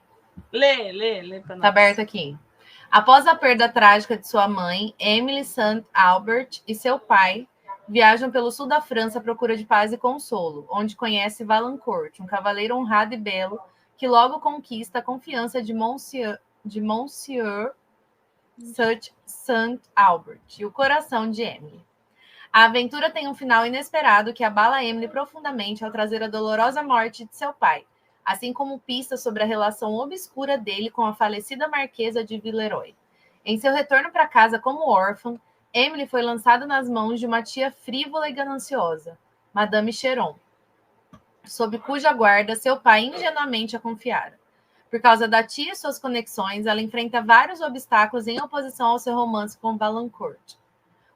Lê pra nós. Tá aberto aqui. Após a perda trágica de sua mãe, Emily St. Albert e seu pai viajam pelo sul da França à procura de paz e consolo, onde conhece Valancourt, um cavaleiro honrado e belo, que logo conquista a confiança de Monsieur St. Albert e o coração de Emily. A aventura tem um final inesperado que abala Emily profundamente ao trazer a dolorosa morte de seu pai, assim como pistas sobre a relação obscura dele com a falecida Marquesa de Villeroy. Em seu retorno para casa como órfã, Emily foi lançada nas mãos de uma tia frívola e gananciosa, Madame Cheron, sob cuja guarda seu pai ingenuamente a confiara. Por causa da tia e suas conexões, ela enfrenta vários obstáculos em oposição ao seu romance com Valancourt.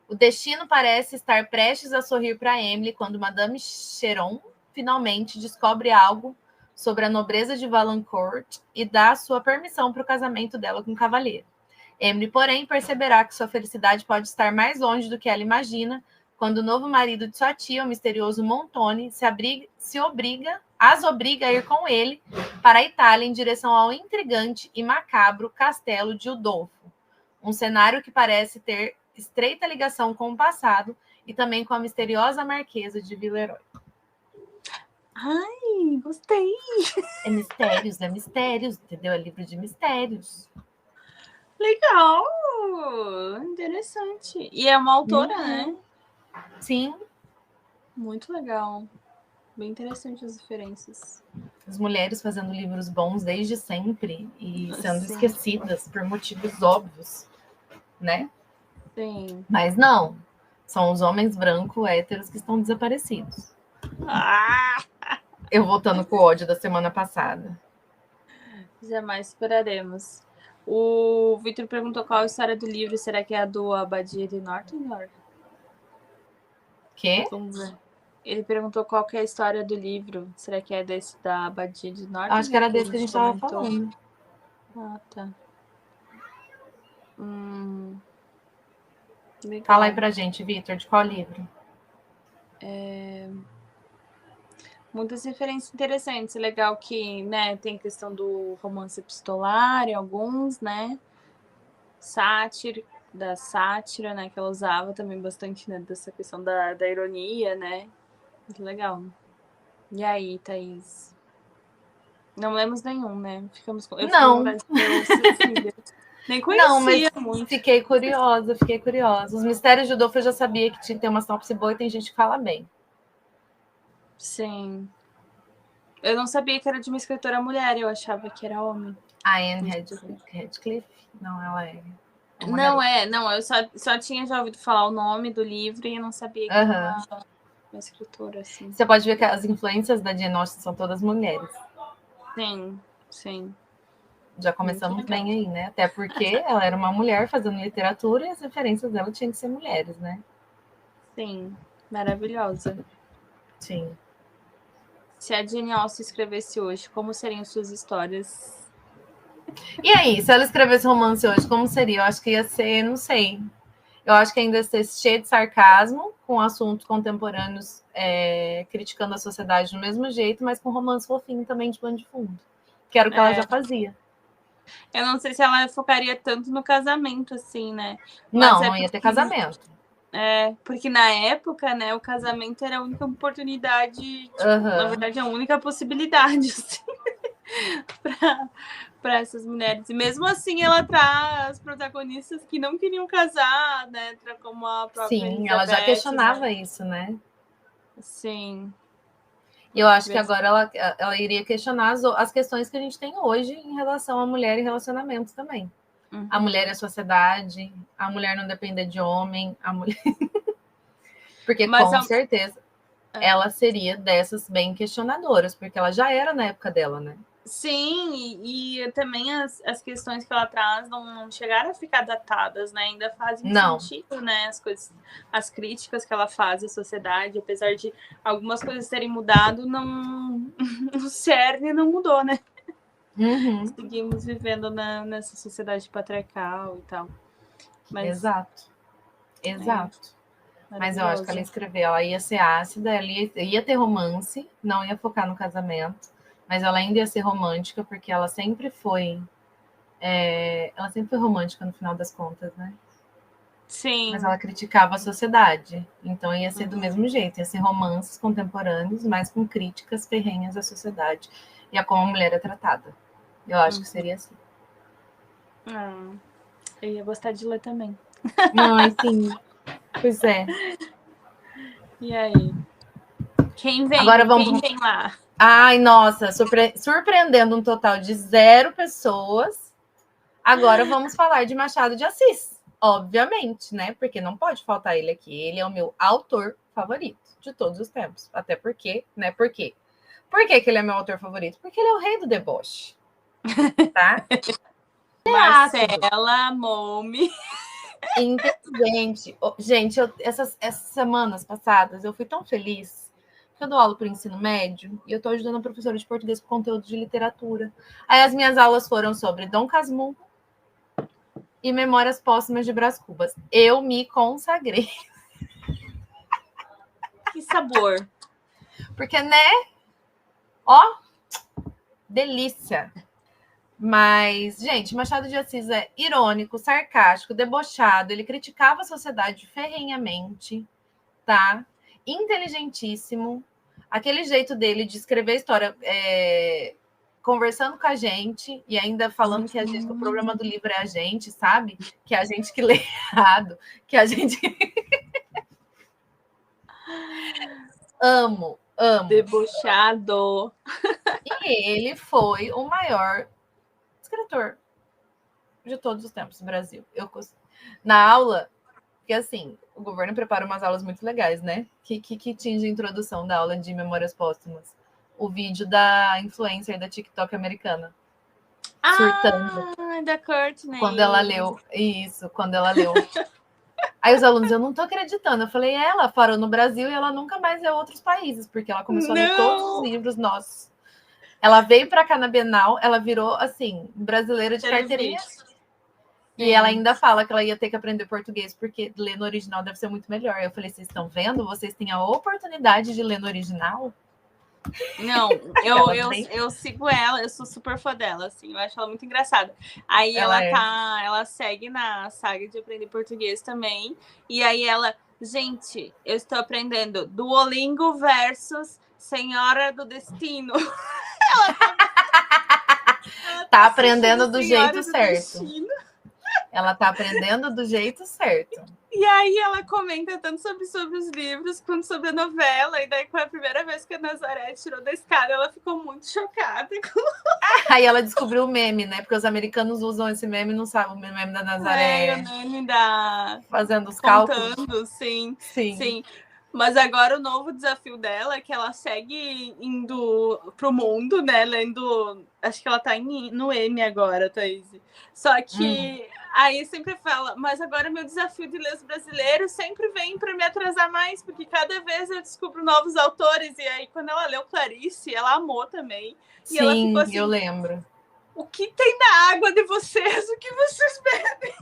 O destino parece estar prestes a sorrir para Emily quando Madame Cheron finalmente descobre algo sobre a nobreza de Valancourt e dá sua permissão para o casamento dela com o cavaleiro. Emily, porém, perceberá que sua felicidade pode estar mais longe do que ela imagina quando o novo marido de sua tia, o misterioso Montone, as obriga a ir com ele para a Itália em direção ao intrigante e macabro castelo de Udolfo, um cenário que parece ter estreita ligação com o passado e também com a misteriosa Marquesa de Villeroy. Ai, gostei. É mistérios, entendeu? É livro de mistérios. Legal. Interessante. E é uma autora, né? Sim. Muito legal. Bem interessante as referências. As mulheres fazendo livros bons desde sempre e sendo Sim. esquecidas por motivos óbvios, né? Sim. Mas não. São os homens brancos héteros que estão desaparecidos. Ah! Eu voltando com o ódio da semana passada. Jamais esperaremos. O Victor perguntou qual a história do livro. Será que é a do Abadia de Northanger? Quê? Vamos ver. Ele perguntou qual que é a história do livro. Será que é desse da Abadia de Northanger? Acho que era desse que a gente estava comentou? falando. Ah, tá. Legal. Fala aí pra gente, Victor, de qual livro? Muitas referências interessantes. É legal que, né, tem questão do romance epistolar em alguns, né? Da sátira, né? Que ela usava também bastante, né? Dessa questão da ironia, né? Muito legal. E aí, Thaís? Não lemos nenhum, né? Ficamos com... Eu Não. fiquei com vontade de ler o Cecília. Nem conhecia Não, mas muito. fiquei curiosa. Os Mistérios de Udolfo eu já sabia que tinha que ter uma sinopse boa e tem gente que fala bem. Sim. Eu não sabia que era de uma escritora mulher, eu achava que era homem. A Anne Radcliffe? Não, ela é. Não, eu só tinha já ouvido falar o nome do livro e eu não sabia que era uma escritora, assim. Você pode ver que as influências da Jane Austen são todas mulheres. Sim. Já começamos bem aí, né? Até porque ela era uma mulher fazendo literatura e as referências dela tinham que ser mulheres, né? Sim, maravilhosa. Sim. Se a Jane Austen escrevesse hoje, como seriam suas histórias? E aí, se ela escrevesse romance hoje, como seria? Eu acho que ia ser, não sei. Eu acho que ainda ia ser cheio de sarcasmo, com assuntos contemporâneos criticando a sociedade do mesmo jeito, mas com romance fofinho também de pano de fundo. que era o que ela já fazia. Eu não sei se ela focaria tanto no casamento, assim, né? Mas não ia ter casamento. Porque na época, né, o casamento era a única oportunidade, na verdade, a única possibilidade, assim, para essas mulheres. E mesmo assim, ela traz protagonistas que não queriam casar, né? Como a própria Sim, ela já questionava isso, né? Sim. E eu acho que agora ela iria questionar as questões que a gente tem hoje em relação à mulher e relacionamentos também. A mulher é a sociedade, a mulher não depender de homem, a mulher... Porque com certeza ela seria dessas bem questionadoras, porque ela já era na época dela, né? Sim, e também as questões que ela traz não chegaram a ficar datadas, né? Ainda fazem sentido, né? As críticas que ela faz à sociedade, apesar de algumas coisas terem mudado, o cerne não mudou, né? Seguimos vivendo nessa sociedade patriarcal e tal. Exato. Mas eu acho que ela ia escrever, ela ia ser ácida, ela ia ter romance, não ia focar no casamento, mas ela ainda ia ser romântica, porque ela sempre foi romântica no final das contas, né? Sim. Mas ela criticava a sociedade, então ia ser do mesmo jeito, ia ser romances contemporâneos, mas com críticas ferrenhas à sociedade e a como a mulher é tratada. Eu acho que seria assim. Eu ia gostar de ler também. Ai, sim. Pois é. E aí? Quem vem? Agora vamos... Quem vem lá? Ai, nossa, surpreendendo um total de 0 pessoas. Agora vamos falar de Machado de Assis, obviamente, né? Porque não pode faltar ele aqui. Ele é o meu autor favorito de todos os tempos. Até porque, né? Por quê? Por que ele é meu autor favorito? Porque ele é o rei do deboche. Tá? Marcela Momi. Inteligente. Gente, essas semanas passadas eu fui tão feliz. Eu dou aula para o ensino médio e eu estou ajudando a professora de português com conteúdo de literatura. Aí as minhas aulas foram sobre Dom Casmurro e Memórias Póstumas de Brás Cubas. Eu me consagrei. Que sabor. Porque, né? Ó, delícia. Mas, gente, Machado de Assis é irônico, sarcástico, debochado. Ele criticava a sociedade ferrenhamente, tá? Inteligentíssimo, aquele jeito dele de escrever história conversando com a gente e ainda falando que o problema do livro é a gente, sabe? Que é a gente que lê errado, que a gente... Amo. Debochado. E ele foi o maior escritor de todos os tempos no Brasil. Na aula... Porque, assim, o governo prepara umas aulas muito legais, né? Que tinha de introdução da aula de Memórias Póstumas? O vídeo da influencer da TikTok americana. Surtando. Da Courtney. Quando ela leu. Isso, quando ela leu. Aí os alunos, eu não tô acreditando. Eu falei, ela parou no Brasil e ela nunca mais leu outros países, porque ela começou a ler todos os livros nossos. Ela veio pra cá na Bienal, ela virou, assim, brasileira de carteirinha. E ela ainda fala que ela ia ter que aprender português, porque ler no original deve ser muito melhor. Eu falei, vocês estão vendo? Vocês têm a oportunidade de ler no original? Não, eu sigo ela, eu sou super fã dela, assim, eu acho ela muito engraçada. Aí ela segue na saga de aprender português também. E aí gente, eu estou aprendendo Duolingo versus Senhora do Destino. ela tá aprendendo do jeito certo. Destino. Ela tá aprendendo do jeito certo. E aí ela comenta tanto sobre os livros quanto sobre a novela. E daí, com a primeira vez que a Nazaré tirou da escada, ela ficou muito chocada. Aí ela descobriu o meme, né? Porque os americanos usam esse meme, não sabem o meme da Nazaré. O meme da... Fazendo os cálculos. Sim. Mas agora o novo desafio dela é que ela segue indo pro mundo, né? Lendo... Acho que ela tá no M agora, Thaís. Só que aí sempre fala, mas agora meu desafio de ler os brasileiros sempre vem para me atrasar mais, porque cada vez eu descubro novos autores. E aí, quando ela leu Clarice, ela amou também. E sim, ela ficou assim, eu lembro. O que tem na água de vocês? O que vocês bebem?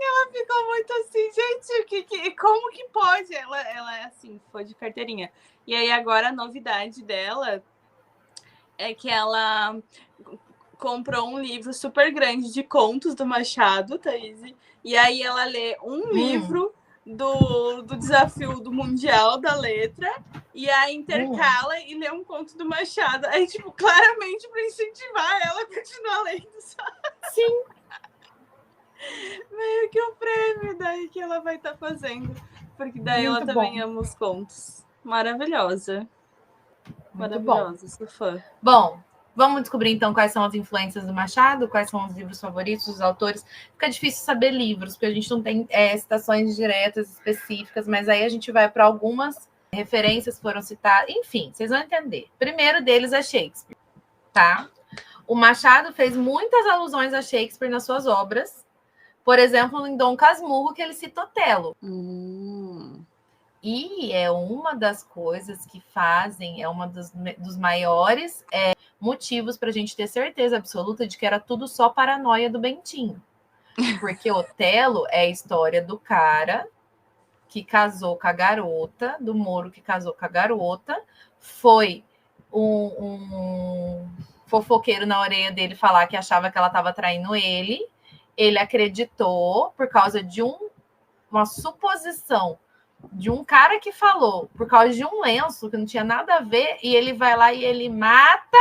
Ela ficou muito assim, gente, como que pode? Ela é assim, foi de carteirinha. E aí agora a novidade dela é que ela comprou um livro super grande de contos do Machado, Thaís, e aí ela lê um livro do desafio do Mundial da Letra, e aí intercala e lê um conto do Machado. Aí, tipo, claramente para incentivar ela a continuar lendo, sabe? Sim. Meio que o prêmio daí que ela vai estar fazendo. Porque daí Muito ela também bom. ama os contos. Maravilhosa. Muito Maravilhosa, sou fã. Bom, vamos descobrir então quais são as influências do Machado, quais são os livros favoritos dos autores. Fica difícil saber livros, porque a gente não tem citações diretas específicas, mas aí a gente vai para algumas referências que foram citadas. Enfim, vocês vão entender. O primeiro deles é Shakespeare, tá? O Machado fez muitas alusões a Shakespeare nas suas obras. Por exemplo, em Dom Casmurro, que ele cita Otelo. E é uma das coisas que fazem, é uma dos maiores motivos para a gente ter certeza absoluta de que era tudo só paranoia do Bentinho. Porque Otelo é a história do cara que casou com a garota, do Moro que casou com a garota, foi um fofoqueiro na orelha dele falar que achava que ela estava traindo ele. Ele acreditou por causa de uma suposição de um cara que falou, por causa de um lenço que não tinha nada a ver, e ele vai lá e ele mata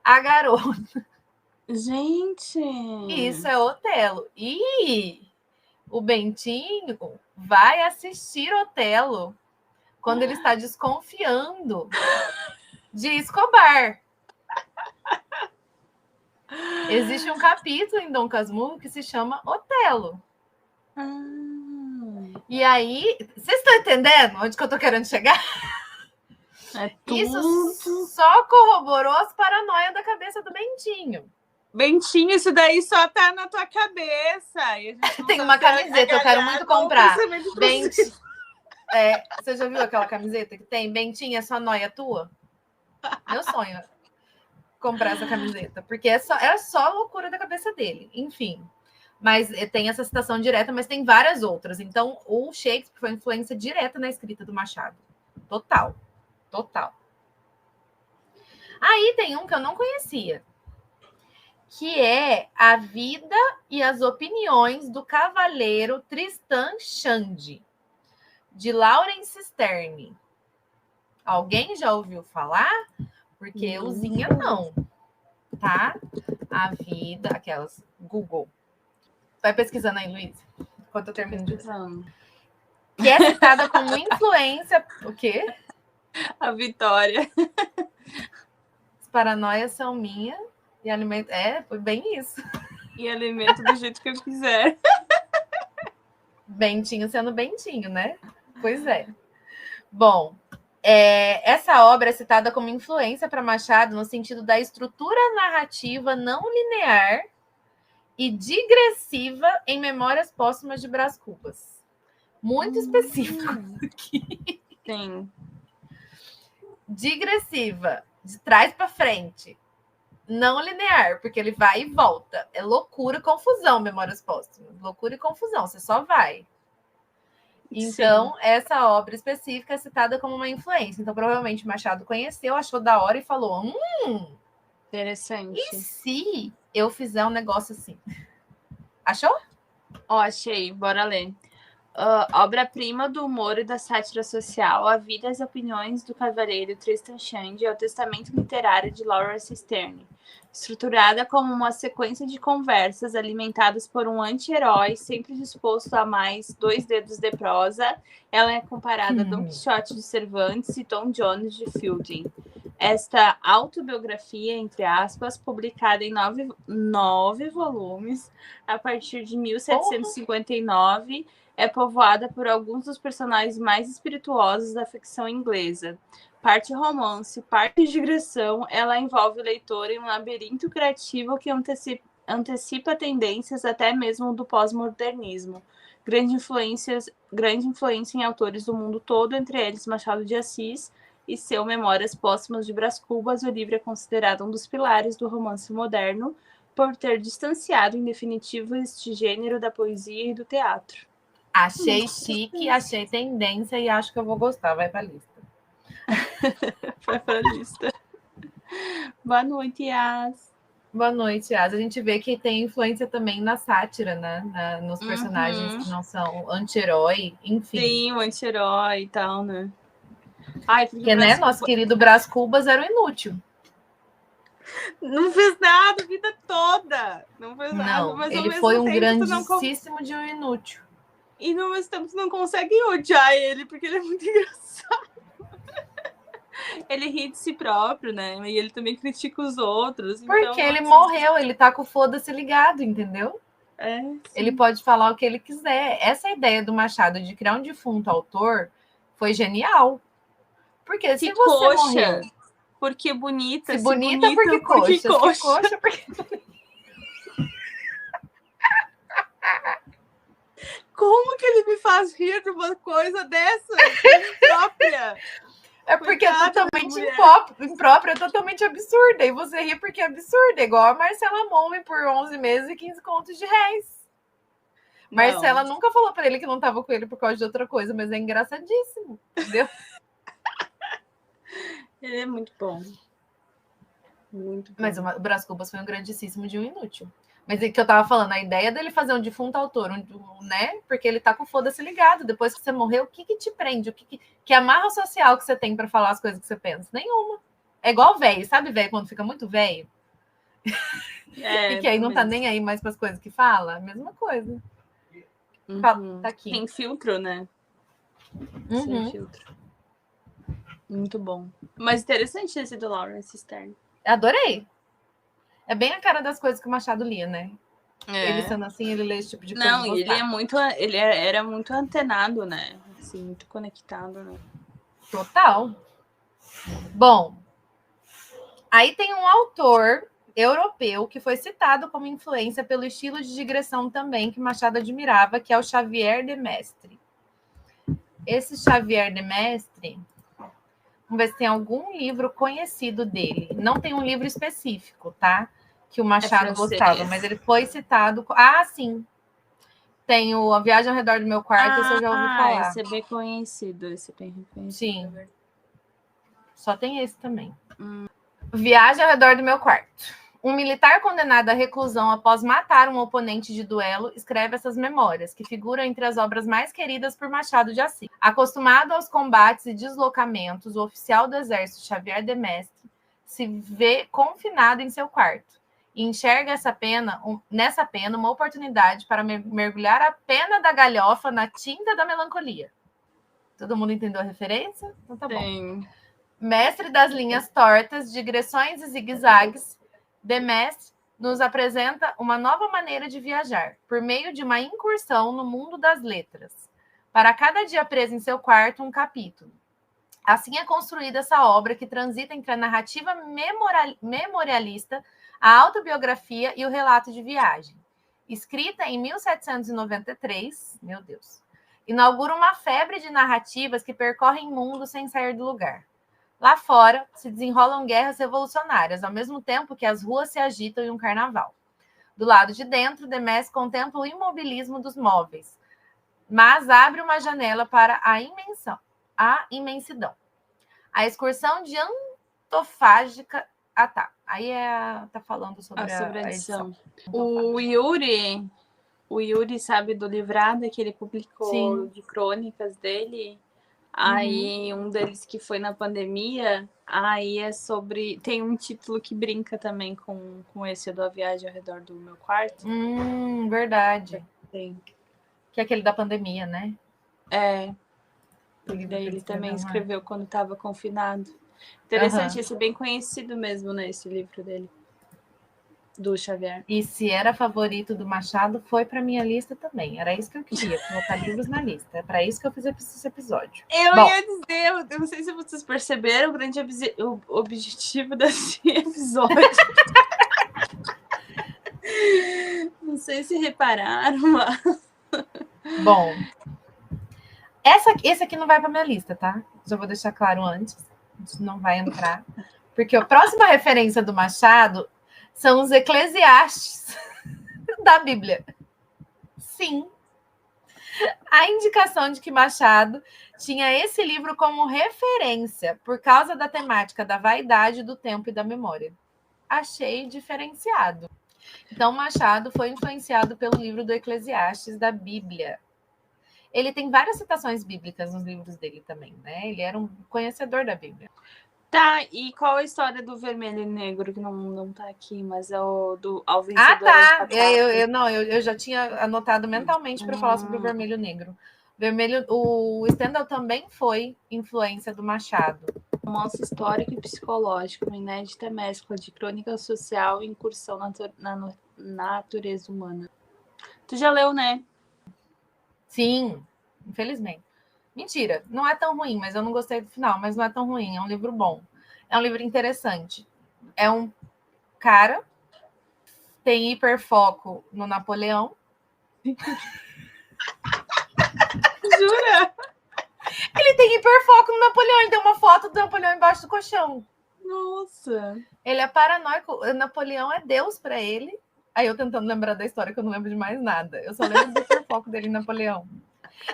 a garota. Gente! Isso é Otelo. E o Bentinho vai assistir Otelo quando ele está desconfiando de Escobar. Existe um capítulo em Dom Casmurro que se chama Otelo. E aí, vocês estão entendendo onde que eu estou querendo chegar? Isso só corroborou as paranoias da cabeça do Bentinho. Bentinho, isso daí só tá na tua cabeça. Tem uma camiseta, eu quero muito comprar. Você já viu aquela camiseta que tem? Bentinho, é só noia tua? Meu sonho é comprar essa camiseta, porque é só loucura da cabeça dele. Enfim, mas tem essa citação direta, mas tem várias outras. Então, o Shakespeare foi influência direta na escrita do Machado. Total. Aí tem um que eu não conhecia, que é A Vida e as Opiniões do Cavaleiro Tristan Shandy, de Laurence Sterne. Alguém já ouviu falar? Porque euzinha não, tá? A Vida, aquelas Google. Vai pesquisando aí, Luiz, enquanto eu termino de dizer. Que é citada como influência... O quê? A Vitória. As paranoias são minhas e alimento... foi bem isso. E alimento do jeito que eu quiser. Bentinho sendo Bentinho, né? Pois é. Bom, essa obra é citada como influência para Machado no sentido da estrutura narrativa não linear e digressiva em Memórias Póstumas de Brás Cubas. Muito específico aqui. Sim. Digressiva, de trás para frente. Não linear, porque ele vai e volta. É loucura e confusão, Memórias Póstumas. Loucura e confusão, você só vai. Então, essa obra específica é citada como uma influência. Então, provavelmente, Machado conheceu, achou da hora e falou: interessante. E se eu fizer um negócio assim? Achou? Achei. Bora ler. Obra-prima do humor e da sátira social, A Vida e as Opiniões do Cavaleiro Tristan Shandy é o testamento literário de Laurence Sterne. Estruturada como uma sequência de conversas alimentadas por um anti-herói sempre disposto a mais 2 dedos de prosa, ela é comparada a Dom Quixote de Cervantes e Tom Jones de Fielding. Esta autobiografia, entre aspas, publicada em 9 volumes a partir de 1759, é povoada por alguns dos personagens mais espirituosos da ficção inglesa. Parte romance, parte digressão, ela envolve o leitor em um labirinto criativo que antecipa tendências até mesmo do pós-modernismo. Grande influência em autores do mundo todo, entre eles Machado de Assis e seu Memórias Póstumas de Brás Cubas. O livro é considerado um dos pilares do romance moderno, por ter distanciado, em definitivo, este gênero da poesia e do teatro. Achei chique, achei tendência e acho que eu vou gostar. Vai para a lista. Vai para a lista. Boa noite, Yas. Boa noite, Yas. A gente vê que tem influência também na sátira, né? Nos personagens que não são anti-herói, enfim. Sim, o anti-herói e tal, né? Ai, porque, né, nosso querido Brás Cubas era um inútil. Não fez nada a vida toda. Não fez nada. Mas ele foi um grandíssimo de um inútil. E no mesmo tempo, tu não consegue odiar ele, porque ele é muito engraçado. Ele ri de si próprio, né? E ele também critica os outros. Porque então, ele morreu, ele tá com o foda-se ligado, entendeu? Ele pode falar o que ele quiser. Essa ideia do Machado de criar um defunto autor foi genial. Porque se você morreu... Porque bonita. Se bonita, porque coxa. Se coxa, porque... Como que ele me faz rir de uma coisa dessa? Própria? É porque é totalmente imprópria, é totalmente absurda. E você ri porque é absurda. Igual a Marcela Momme por 11 meses e 15 contos de réis. Marcela nunca falou pra ele que não tava com ele por causa de outra coisa, mas é engraçadíssimo, entendeu? Ele é muito bom. Muito bom. Mas o Brás Cubas foi um grandíssimo de um inútil. Mas é que eu tava falando, a ideia dele fazer um defunto autor, né? Porque ele tá com o foda-se ligado. Depois que você morreu, o que te prende? Que amarra social que você tem pra falar as coisas que você pensa? Nenhuma. É igual velho, sabe velho quando fica muito velho? E que aí não tá nem aí mais pras coisas que fala? Mesma coisa. Tá aqui. Tem filtro, né? Sem filtro. Muito bom. Mas interessante esse do Lawrence Stern. Adorei. É bem a cara das coisas que o Machado lia, né? Ele sendo assim, ele lê esse tipo de coisa. Não, ele era muito antenado, né? Assim, muito conectado, né? Total. Bom, aí tem um autor europeu que foi citado como influência pelo estilo de digressão também que Machado admirava, que é o Xavier de Mestre. Esse Xavier de Mestre, vamos ver se tem algum livro conhecido dele. Não tem um livro específico, tá? Que o Machado gostava, mas ele foi citado... sim. Tem o A Viagem ao Redor do Meu Quarto, esse eu já ouvi falar. Esse é bem conhecido, Sim. Só tem esse também. Viagem ao Redor do Meu Quarto. Um militar condenado à reclusão após matar um oponente de duelo escreve essas memórias, que figuram entre as obras mais queridas por Machado de Assis. Acostumado aos combates e deslocamentos, o oficial do exército Xavier de Mestre se vê confinado em seu quarto e enxerga nessa pena uma oportunidade para mergulhar a pena da galhofa na tinta da melancolia. Todo mundo entendeu a referência? Então tá bom. Mestre das linhas tortas, digressões e zigue-zagues, de Mestre nos apresenta uma nova maneira de viajar, por meio de uma incursão no mundo das letras. Para cada dia preso em seu quarto, um capítulo. Assim é construída essa obra que transita entre a narrativa memorialista, a autobiografia e o relato de viagem. Escrita em 1793, meu Deus, inaugura uma febre de narrativas que percorrem mundo sem sair do lugar. Lá fora, se desenrolam guerras revolucionárias, ao mesmo tempo que as ruas se agitam em um carnaval. Do lado de dentro, de Mestre contempla o imobilismo dos móveis, mas abre uma janela para a imensidão. A excursão de Antofágica... Aí tá falando sobre a edição. O Yuri, sabe, do livrado que ele publicou de crônicas dele... Aí, um deles que foi na pandemia, aí é sobre... Tem um título que brinca também com esse do A Viagem ao Redor do Meu Quarto. Verdade. Tem. Que é aquele da pandemia, né? Porque daí ele também escreveu quando estava confinado. Interessante, esse é bem conhecido mesmo, né? Esse livro dele. Do Xavier. E se era favorito do Machado, foi para minha lista também. Era isso que eu queria, colocar livros na lista. É para isso que eu fiz esse episódio. Ia dizer, eu não sei se vocês perceberam o grande objetivo desse episódio. Não sei se repararam, mas... Bom, esse aqui não vai para minha lista, tá? Já vou deixar claro antes. Isso não vai entrar. Porque a próxima referência do Machado são os Eclesiastes da Bíblia. Sim. A indicação de que Machado tinha esse livro como referência por causa da temática da vaidade, do tempo e da memória. achei diferenciado. Então, Machado foi influenciado pelo livro do Eclesiastes da Bíblia. Ele tem várias citações bíblicas nos livros dele também, né? Ele era um conhecedor da Bíblia. Tá, e qual a história do Vermelho e Negro, que não tá aqui, mas é o do Ao Vencedor das Batatas? Eu já tinha anotado mentalmente para falar sobre o Vermelho e Negro. O Stendhal também foi influência do Machado. Romance histórico e psicológico, uma inédita mescla de crônica social e incursão na natureza humana. Tu já leu, né? Sim, infelizmente. Mentira, não é tão ruim, mas eu não gostei do final, mas não é tão ruim, é um livro bom. É um livro interessante. É um cara, tem hiperfoco no Napoleão. Jura? Ele tem hiperfoco no Napoleão, ele tem uma foto do Napoleão embaixo do colchão. Nossa! Ele é paranoico, o Napoleão é Deus para ele. Aí eu tentando lembrar da história, que eu não lembro de mais nada. Eu só lembro do hiperfoco dele em Napoleão.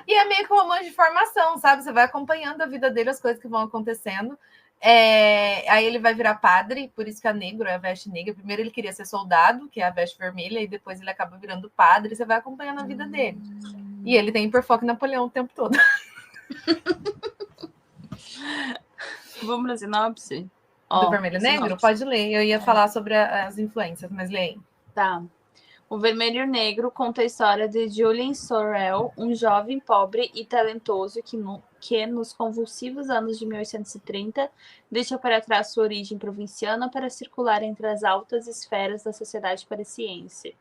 E é meio que um romance de formação, sabe? Você vai acompanhando a vida dele, as coisas que vão acontecendo. Aí ele vai virar padre, por isso que a negro é a veste negra. Primeiro ele queria ser soldado, que é a veste vermelha, e depois ele acaba virando padre. Você vai acompanhando a vida dele. E ele tem hiperfoco em Napoleão o tempo todo. Vamos para a sinopse? Do Vermelho e Negro? Pode ler. Eu ia falar sobre as influências, mas leia. Tá. O Vermelho e Negro conta a história de Julien Sorel, um jovem pobre e talentoso que nos convulsivos anos de 1830 deixa para trás sua origem provinciana para circular entre as altas esferas da sociedade parisiense.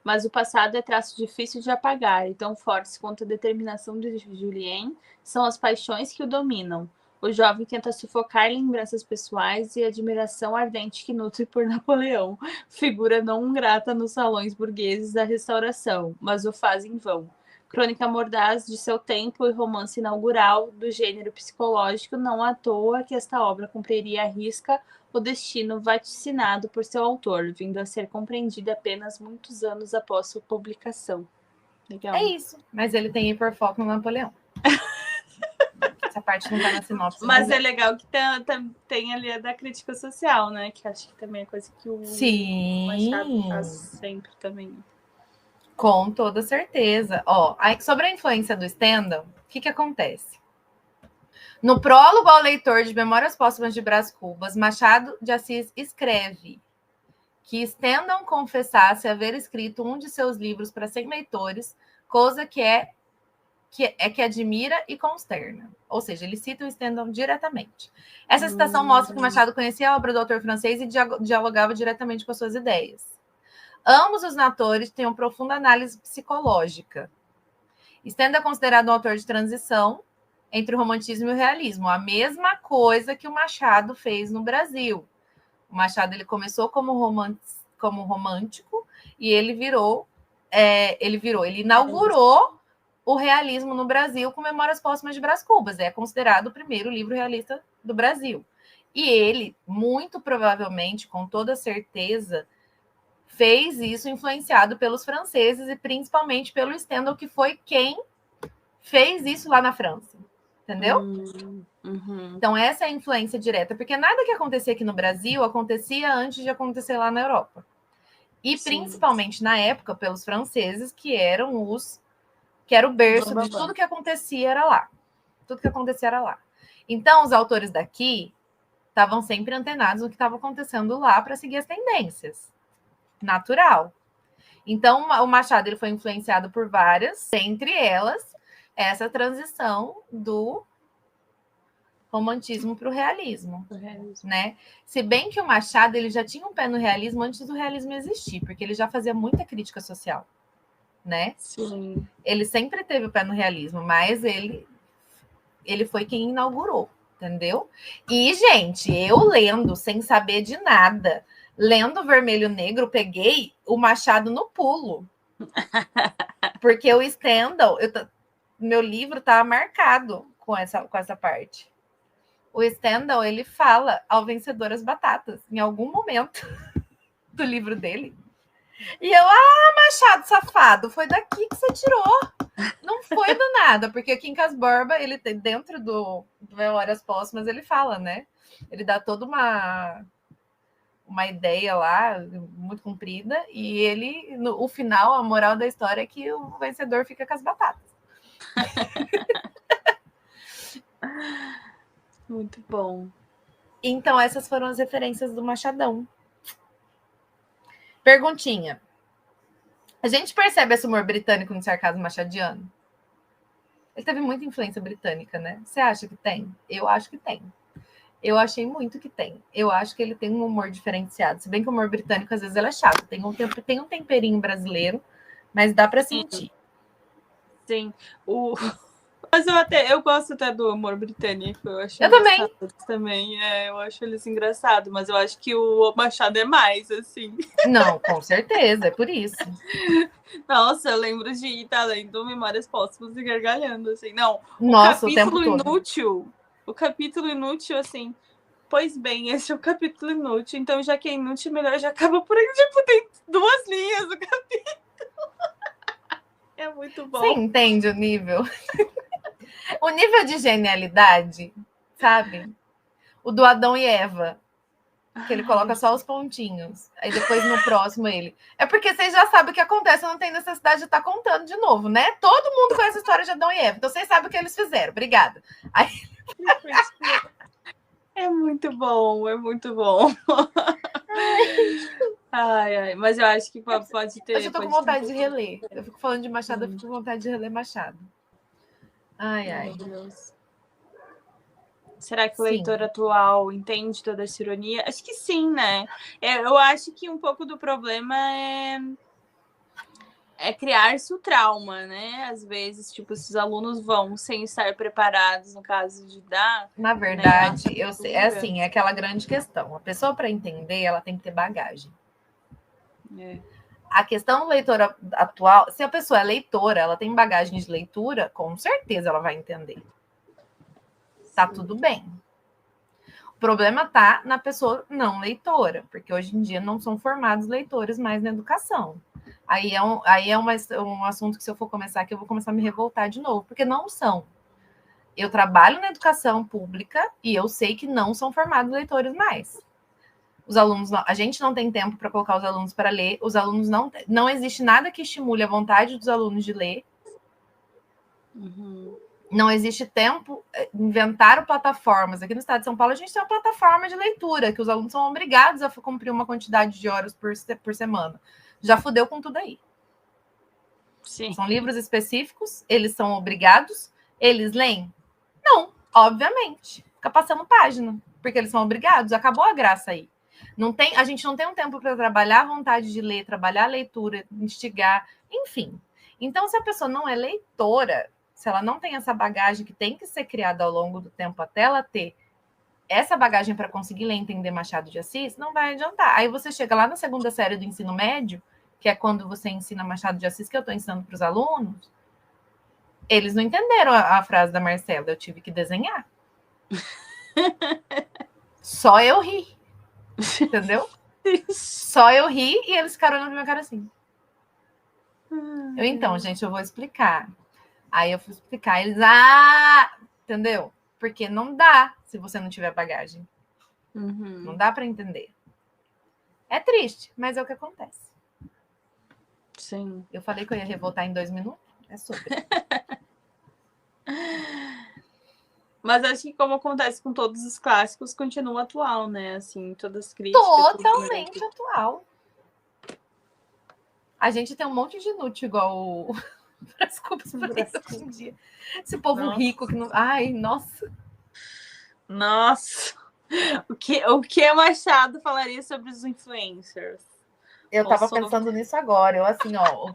Mas o passado é traço difícil de apagar, e tão fortes quanto a determinação de Julien são as paixões que o dominam. O jovem tenta sufocar lembranças pessoais e a admiração ardente que nutre por Napoleão, figura não grata nos salões burgueses da Restauração, mas o faz em vão. Crônica mordaz de seu tempo e romance inaugural do gênero psicológico, não à toa que esta obra cumpriria à risca o destino vaticinado por seu autor, vindo a ser compreendida apenas muitos anos após sua publicação. Legal. É isso, mas ele tem hiperfoco no Napoleão. Essa parte não tá na sinopse. Mas é legal que tem ali a da crítica social, né? Que acho que também é coisa que o Machado faz sempre também. Com toda certeza. Ó, aí, sobre a influência do Stendhal, o que acontece? No prólogo ao leitor de Memórias Póstumas de Brás Cubas, Machado de Assis escreve que Stendhal confessasse haver escrito um de seus livros para 100 leitores, coisa que admira e consterna. Ou seja, ele cita o Stendhal diretamente. Essa citação mostra que Machado conhecia a obra do autor francês e dialogava diretamente com as suas ideias. Ambos os autores têm uma profunda análise psicológica. Stendhal é considerado um autor de transição entre o romantismo e o realismo, a mesma coisa que o Machado fez no Brasil. O Machado ele começou como romântico e ele inaugurou o realismo no Brasil com Memórias Póstumas de Brás Cubas. É considerado o primeiro livro realista do Brasil. E ele, muito provavelmente, com toda certeza, fez isso influenciado pelos franceses e principalmente pelo Stendhal, que foi quem fez isso lá na França. Entendeu? Uhum. Então, essa é a influência direta, porque nada que acontecia aqui no Brasil acontecia antes de acontecer lá na Europa. E principalmente na época, pelos franceses, que era o berço de tudo que acontecia era lá. Tudo que acontecia era lá. Então, os autores daqui estavam sempre antenados no que estava acontecendo lá para seguir as tendências. Natural. Então, o Machado ele foi influenciado por várias, entre elas, essa transição do romantismo para o realismo, né? Se bem que o Machado ele já tinha um pé no realismo antes do realismo existir, porque ele já fazia muita crítica social, né? Sim. Ele sempre teve o pé no realismo, mas ele foi quem inaugurou, entendeu? E, gente, eu lendo, sem saber de nada, lendo Vermelho e Negro, peguei o Machado no pulo. Porque o Stendhal, meu livro tá marcado com essa parte. O Stendhal, ele fala ao vencedor as batatas, em algum momento do livro dele. E eu, Machado, safado, foi daqui que você tirou. Não foi do nada, porque aqui em Casborba, ele tem, dentro do Memórias Póstumas, ele fala, né? Ele dá toda uma ideia lá muito comprida, e ele, o final, a moral da história é que o vencedor fica com as batatas. Muito bom. Então, essas foram as referências do Machadão. Perguntinha. A gente percebe esse humor britânico no sarcasmo machadiano? Ele teve muita influência britânica, né? Você acha que tem? Eu acho que tem. Eu achei muito que tem. Eu acho que ele tem um humor diferenciado. Se bem que o humor britânico, às vezes, ele é chato. Tem um temperinho brasileiro, mas dá para sentir. Sim. Mas eu gosto até do humor britânico. Eu também. Eu acho eles engraçados, mas eu acho que o Machado é mais, assim. Não, com certeza, é por isso. Nossa, eu lembro de estar lendo Memórias Póstumas e gargalhando, assim. Não, Nossa, o capítulo inútil, assim. Pois bem, esse é o capítulo inútil. Então, já que é inútil, melhor já acaba por aí. Tipo, tem 2 linhas o capítulo. É muito bom. Você entende o nível? O nível de genialidade, sabe? O do Adão e Eva, que ele coloca só os pontinhos. Aí depois no próximo ele... É porque vocês já sabem o que acontece, não tem necessidade de estar contando de novo, né? Todo mundo conhece a história de Adão e Eva, então vocês sabem o que eles fizeram. Obrigada. Aí... É muito bom, é muito bom. Ai, mas eu acho que pode ter... Eu tô com vontade de reler. Eu fico falando de Machado, eu fico com vontade de reler Machado. Ai. Meu Deus. Será que o leitor atual entende toda essa ironia? Acho que sim, né? Eu acho que um pouco do problema é criar-se o trauma, né? Às vezes, tipo, se os alunos vão sem estar preparados, no caso de dar... Na verdade, né, eu sei, é assim, é aquela grande questão. A pessoa, para entender, ela tem que ter bagagem. A questão do leitor atual, se a pessoa é leitora, ela tem bagagem de leitura, com certeza ela vai entender. Tá tudo bem. O problema tá na pessoa não leitora, porque hoje em dia não são formados leitores mais na educação. Aí é um assunto que, se eu for começar aqui, eu vou começar a me revoltar de novo, porque não são. Eu trabalho na educação pública e eu sei que não são formados leitores mais. Os alunos, a gente não tem tempo para colocar os alunos para ler, os alunos não existe nada que estimule a vontade dos alunos de ler. Não existe tempo, inventaram plataformas. Aqui no estado de São Paulo, a gente tem uma plataforma de leitura, que os alunos são obrigados a cumprir uma quantidade de horas por semana. Já fudeu com tudo aí. Sim. São livros específicos, eles são obrigados, eles leem? Não, obviamente. Fica passando página, porque eles são obrigados, acabou a graça aí. A gente não tem um tempo para trabalhar a vontade de ler, trabalhar a leitura, instigar, enfim. Então, se a pessoa não é leitora, se ela não tem essa bagagem que tem que ser criada ao longo do tempo até ela ter essa bagagem para conseguir ler e entender Machado de Assis, não vai adiantar. Aí você chega lá na segunda série do ensino médio, que é quando você ensina Machado de Assis, que eu estou ensinando para os alunos, eles não entenderam a frase da Marcela, eu tive que desenhar. Só eu ri. Entendeu? Só eu ri e eles ficaram olhando pra minha cara assim. Então, gente, eu vou explicar. Aí eu fui explicar, eles, entendeu? Porque não dá se você não tiver bagagem. Não dá para entender. É triste, mas é o que acontece. Sim. Eu falei que eu ia revoltar em 2 minutos. É sobre. Mas acho que, como acontece com todos os clássicos, continua atual, né? Assim, todas as críticas. Totalmente atual. A gente tem um monte de inútil igual o... Desculpa por isso hoje em dia. Esse povo rico que não... Ai, nossa. Nossa. O que Machado falaria sobre os influencers? Eu tava pensando nisso agora. Eu, assim,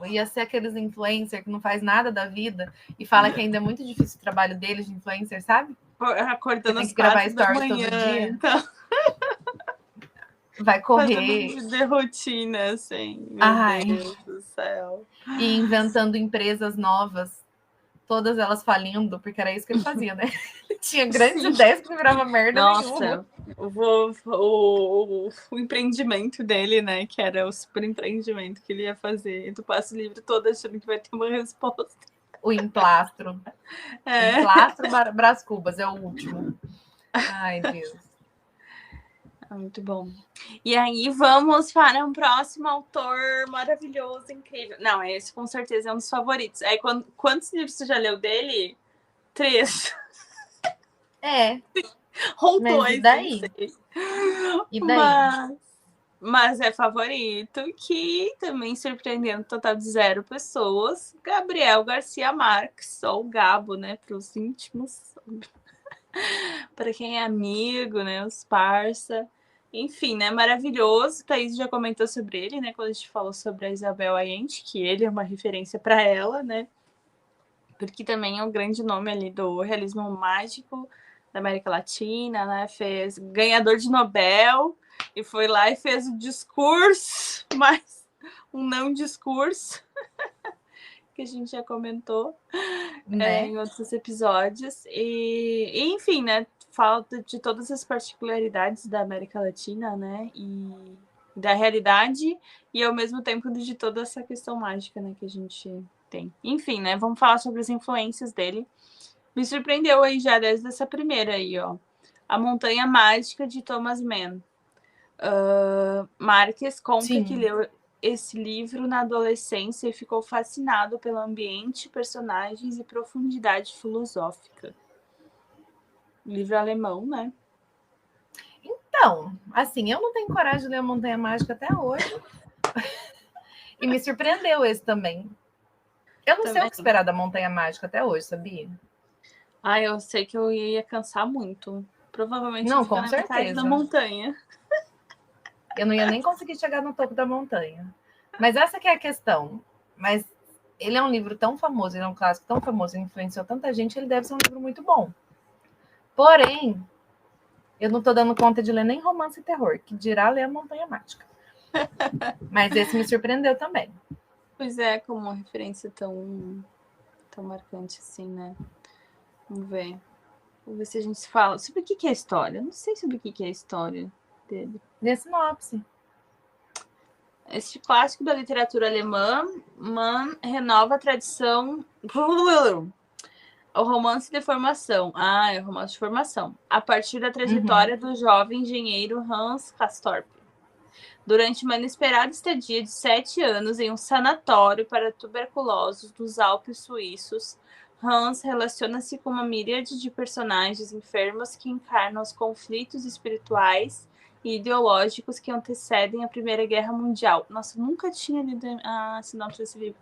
ia ser aqueles influencers que não faz nada da vida e fala que ainda é muito difícil o trabalho deles de influencer, sabe? Acordando às 4 da manhã, todo dia. Então... Vai correr. De rotina, assim. Meu Deus do céu. E inventando empresas novas. Todas elas falindo, porque era isso que ele fazia, né? Ele tinha grandes ideias que não virava merda nenhuma. O empreendimento dele, né? Que era o super empreendimento que ele ia fazer. E tu passa o livro todo achando que vai ter uma resposta. O emplastro. Emplastro Brás Cubas é o último. Ai, Deus. Muito bom. E aí, vamos para um próximo autor maravilhoso, incrível. Não, esse com certeza é um dos favoritos. Aí, quantos livros você já leu dele? 3. Ou Mas 2, e daí? não sei. E daí? Mas é favorito, que também surpreendendo um total de 0 pessoas, Gabriel Garcia Marques, ou Gabo, né, para os íntimos, para quem é amigo, né, os parça. Enfim, né, maravilhoso. Thaís já comentou sobre ele, né, quando a gente falou sobre a Isabel Allende, que ele é uma referência para ela, né, porque também é um grande nome ali do realismo mágico da América Latina, né, fez ganhador de Nobel, e foi lá e fez o discurso, mas um não discurso, que a gente já comentou Né? em outros episódios. E enfim, né? Fala de todas as particularidades da América Latina, né? E da realidade, e ao mesmo tempo de toda essa questão mágica, né? Que a gente tem. Enfim, né? Vamos falar sobre as influências dele. Me surpreendeu aí já desde essa primeira aí, ó. A Montanha Mágica, de Thomas Mann. Marques conta Sim. que leu esse livro na adolescência e ficou fascinado pelo ambiente, personagens e profundidade filosófica. Livro alemão, né? Então, assim, eu não tenho coragem de ler a Montanha Mágica até hoje. E me surpreendeu esse também. Eu não sei o que esperar da Montanha Mágica até hoje, sabia? Eu sei que eu ia cansar muito. Provavelmente não, ficar com na certeza. metade da montanha. Eu não ia nem conseguir chegar no topo da montanha. Mas essa que é a questão. Mas ele é um livro tão famoso, ele é um clássico tão famoso, influenciou tanta gente, ele deve ser um livro muito bom. Porém, eu não estou dando conta de ler nem romance e terror, que dirá ler a Montanha Mágica. Mas esse me surpreendeu também. Pois é, como uma referência tão marcante assim, né? Vamos ver. Vamos ver se a gente fala sobre o que é a história. Eu não sei sobre o que é a história dele. Lê a sinopse. Este clássico da literatura alemã, Mann renova a tradição. O romance de formação. É o romance de formação. A partir da trajetória do jovem engenheiro Hans Castorp. Durante uma inesperada estadia de 7 anos em um sanatório para tuberculosos dos Alpes suíços, Hans relaciona-se com uma miríade de personagens enfermos que encarnam os conflitos espirituais e ideológicos que antecedem a Primeira Guerra Mundial. Nossa, nunca tinha lido a sinopse desse livro.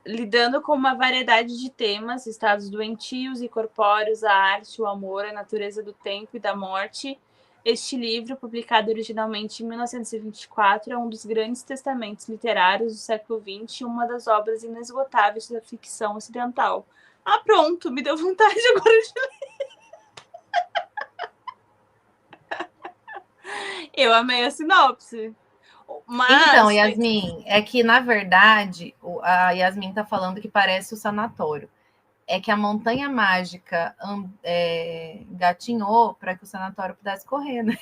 Lidando com uma variedade de temas, estados doentios e corpóreos, a arte, o amor, a natureza do tempo e da morte. Este livro, publicado originalmente em 1924, é um dos grandes testamentos literários do século XX e uma das obras inesgotáveis da ficção ocidental. Pronto, me deu vontade agora de ler. Eu amei a sinopse. Mas... Então, Yasmin, é que, na verdade, a Yasmin está falando que parece o sanatório. É que a Montanha Mágica gatinhou para que o sanatório pudesse correr, né?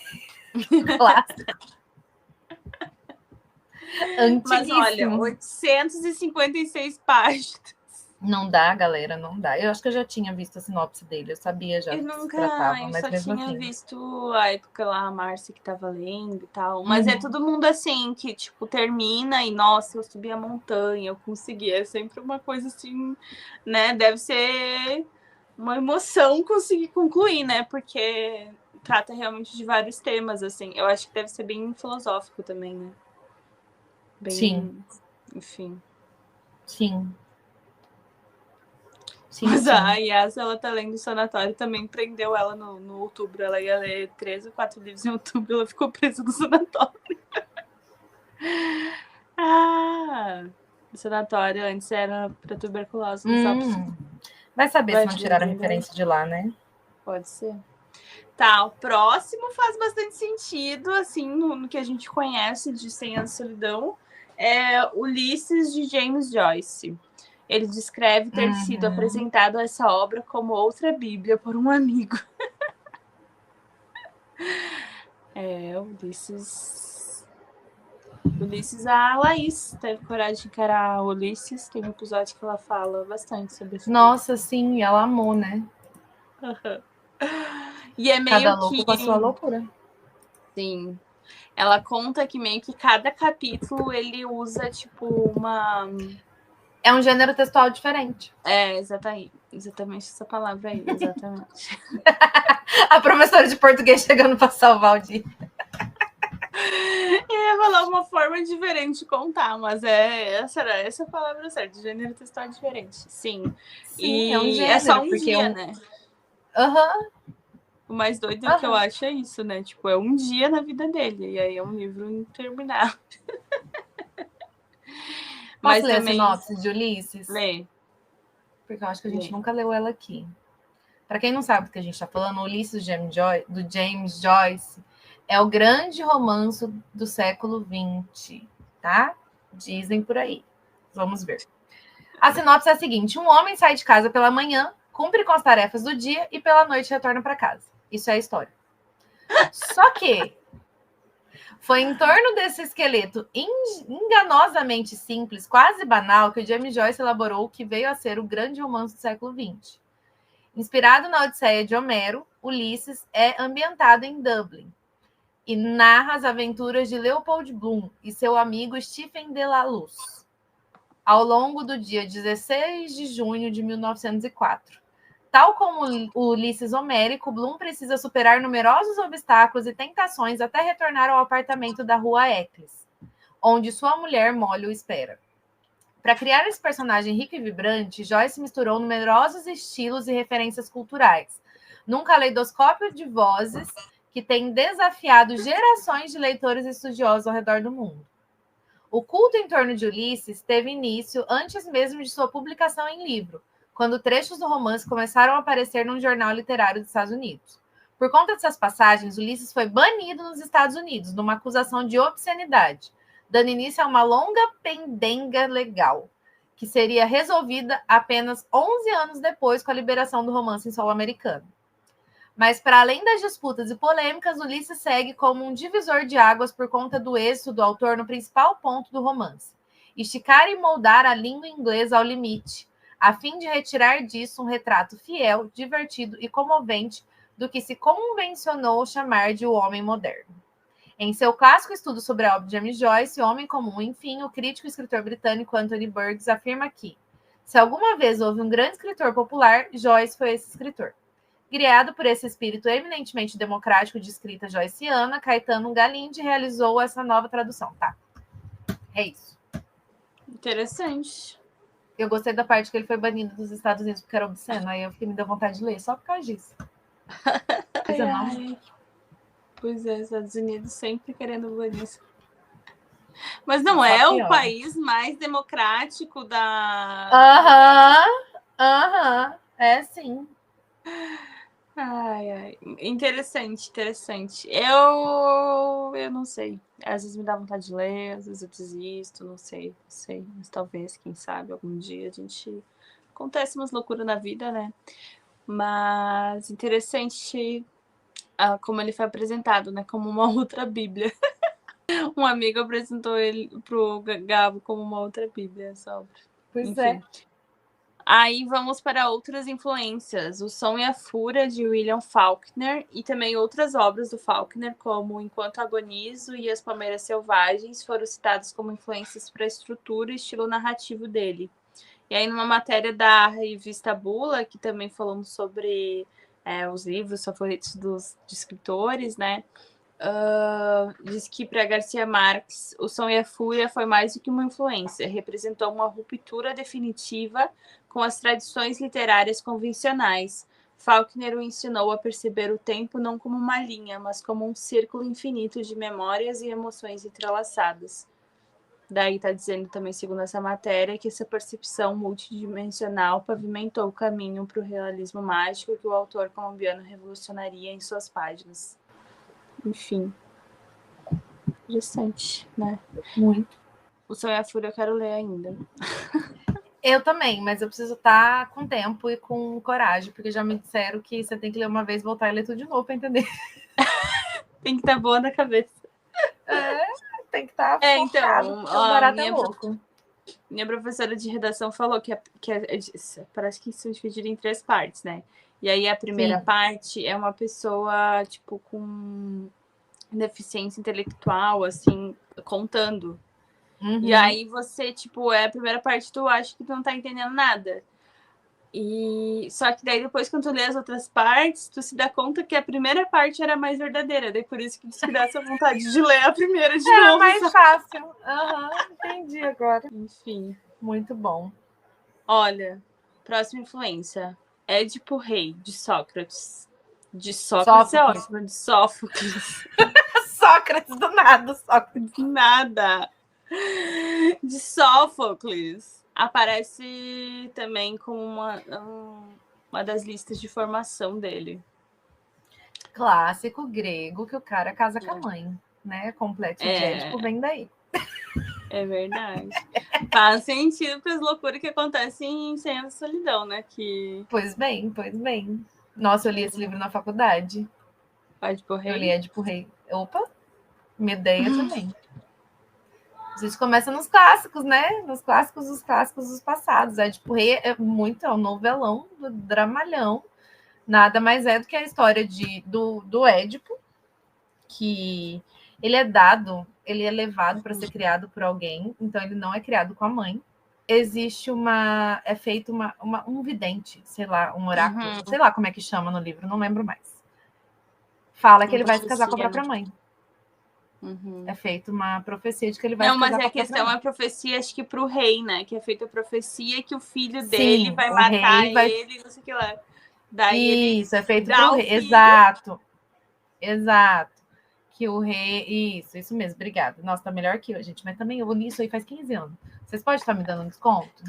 Clássico. Mas olha, 856 páginas. Não dá, galera, não dá. Eu acho que eu já tinha visto a sinopse dele, eu sabia já eu que nunca, se tratava, eu mas só mesmo tinha assim. visto a época lá, a Márcia que tava lendo e tal. Mas é todo mundo assim, que tipo, termina e, nossa, eu subi a montanha, eu consegui. É sempre uma coisa assim, né? Deve ser uma emoção conseguir concluir, né? Porque trata realmente de vários temas, assim. Eu acho que deve ser bem filosófico também, né? Bem, sim. Enfim. Sim. Mas a Yas, ela tá lendo o Sanatório, também prendeu ela no outubro. Ela ia ler 3 ou 4 livros em outubro, ela ficou presa no sanatório. O sanatório antes era para tuberculose. Vai saber se não tiraram a referência de lá, né? Pode ser. Tá, o próximo faz bastante sentido, assim, no que a gente conhece de 100 Anos de Solidão. É Ulisses, de James Joyce. Ele descreve ter sido apresentado a essa obra como outra Bíblia por um amigo. Ulisses, a Laís teve coragem de encarar Ulisses. Tem um episódio que ela fala bastante sobre isso. Nossa, sim, ela amou, né? E é meio Cada louco com a sua loucura. Sim. Ela conta que meio que cada capítulo ele usa, tipo, uma... É um gênero textual diferente. Exatamente essa palavra aí, exatamente. A professora de português chegando para salvar o dia. Eu ia falar uma forma diferente de contar, mas essa é a palavra certa, gênero textual diferente. Sim. Sim, é um E gênero. é só um porque dia, né? Aham. O mais doido que eu acho é isso, né? Tipo, é um dia na vida dele. E aí é um livro interminável. Posso ler a sinopse de Ulisses? Lê. Porque eu acho que a gente nunca leu ela aqui. Para quem não sabe do que a gente está falando, Ulisses do James Joyce é o grande romance do século XX, tá? Dizem por aí. Vamos ver. A sinopse é a seguinte: um homem sai de casa pela manhã, cumpre com as tarefas do dia e pela noite retorna para casa. Isso é a história. Só que foi em torno desse esqueleto enganosamente simples, quase banal, que o James Joyce elaborou o que veio a ser o grande romance do século XX. Inspirado na Odisseia de Homero, Ulisses é ambientado em Dublin e narra as aventuras de Leopold Bloom e seu amigo Stephen Delaluz ao longo do dia 16 de junho de 1904. Tal como o Ulisses homérico, Bloom precisa superar numerosos obstáculos e tentações até retornar ao apartamento da rua Eccles, onde sua mulher Molly o espera. Para criar esse personagem rico e vibrante, Joyce misturou numerosos estilos e referências culturais, num caleidoscópio de vozes que tem desafiado gerações de leitores e estudiosos ao redor do mundo. O culto em torno de Ulisses teve início antes mesmo de sua publicação em livro, quando trechos do romance começaram a aparecer num jornal literário dos Estados Unidos. Por conta dessas passagens, Ulisses foi banido nos Estados Unidos, numa acusação de obscenidade, dando início a uma longa pendenga legal, que seria resolvida apenas 11 anos depois com a liberação do romance em solo americano. Mas, para além das disputas e polêmicas, Ulisses segue como um divisor de águas por conta do êxito do autor no principal ponto do romance: esticar e moldar a língua inglesa ao limite, a fim de retirar disso um retrato fiel, divertido e comovente do que se convencionou chamar de o homem moderno. Em seu clássico estudo sobre a obra de James Joyce, O Homem Comum, enfim, o crítico e escritor britânico Anthony Burgess afirma que, se alguma vez houve um grande escritor popular, Joyce foi esse escritor. Criado por esse espírito eminentemente democrático de escrita joyciana, Caetano Galindi realizou essa nova tradução, tá? É isso. Interessante. Eu gostei da parte que ele foi banido dos Estados Unidos porque era obsceno, aí eu fiquei me deu vontade de ler só por causa disso. Pois é, Estados Unidos sempre querendo banir isso. Mas não é o país mais democrático da... Aham, é sim. Ai. Interessante. Eu não sei. Às vezes me dá vontade de ler, às vezes eu desisto, não sei. Mas talvez, quem sabe, algum dia a gente... Acontece umas loucuras na vida, né? Mas interessante como ele foi apresentado, né? Como uma outra Bíblia. Um amigo apresentou ele pro Gabo como uma outra Bíblia, essa obra. Pois é. Aí vamos para outras influências. O Som e a Fúria, de William Faulkner, e também outras obras do Faulkner, como Enquanto Agonizo e As Palmeiras Selvagens, foram citados como influências para a estrutura e estilo narrativo dele. E aí, numa matéria da revista Bula, que também falando sobre os livros favoritos de escritores, né? Diz que para Garcia Marques, O Som e a Fúria foi mais do que uma influência, representou uma ruptura definitiva com as tradições literárias convencionais. Faulkner o ensinou a perceber o tempo não como uma linha, mas como um círculo infinito de memórias e emoções entrelaçadas. Daí está dizendo também, segundo essa matéria, que essa percepção multidimensional pavimentou o caminho para o realismo mágico que o autor colombiano revolucionaria em suas páginas. Enfim. Interessante, né? Muito. O Som e a Fúria eu quero ler ainda. Eu também, mas eu preciso estar com tempo e com coragem, porque já me disseram que você tem que ler uma vez, voltar e ler tudo de novo para entender. Tem que estar boa na cabeça. Tem que estar então, barato é louco. Minha professora de redação falou que parece que são divididos em 3 partes, né? E aí a primeira parte é uma pessoa, tipo, com deficiência intelectual, assim, contando. Uhum. E aí você, tipo, a primeira parte tu acha que tu não tá entendendo nada. E só que daí depois, quando tu lê as outras partes, tu se dá conta que a primeira parte era mais verdadeira. Daí por isso que tu dá essa vontade de ler a primeira de Era novo. mais sabe? fácil. Entendi agora. Enfim. Muito bom. Olha, próxima influência. Édipo Rei, de Sócrates. De Sócrates é Sófocles. ótimo, de Sófocles. Sócrates do nada, Sócrates. Nada. De Sófocles. Aparece também como uma das listas de formação dele. Clássico grego que o cara casa com a mãe, né? Complexo de Édipo vem daí. É verdade. Faz sentido para as loucuras que acontecem em Cem Anos de Solidão, né? Que... Pois bem. Nossa, eu li esse livro na faculdade. Édipo Rei? Eu li Édipo Rei. Opa, Medeia também. A gente começa nos clássicos, né? Nos clássicos dos passados. Édipo Rei é um novelão, dramalhão. Nada mais é do que a história do Édipo, que ele é levado para ser criado por alguém, então ele não é criado com a mãe. Existe é feito um vidente, sei lá, um oráculo, sei lá como é que chama no livro, não lembro mais. Fala que ele vai se casar com a própria mãe. É feita uma profecia de que ele vai se casar com a própria mãe. Não, mas a questão é a profecia, acho que pro rei, né? Que é feita a profecia que o filho dele vai matar ele, não sei o que lá. Daí isso, é feito pro rei. Exato. Que o rei... Isso mesmo, obrigada. Nossa, tá melhor que eu, gente. Mas também eu li isso aí faz 15 anos. Vocês podem estar me dando um desconto?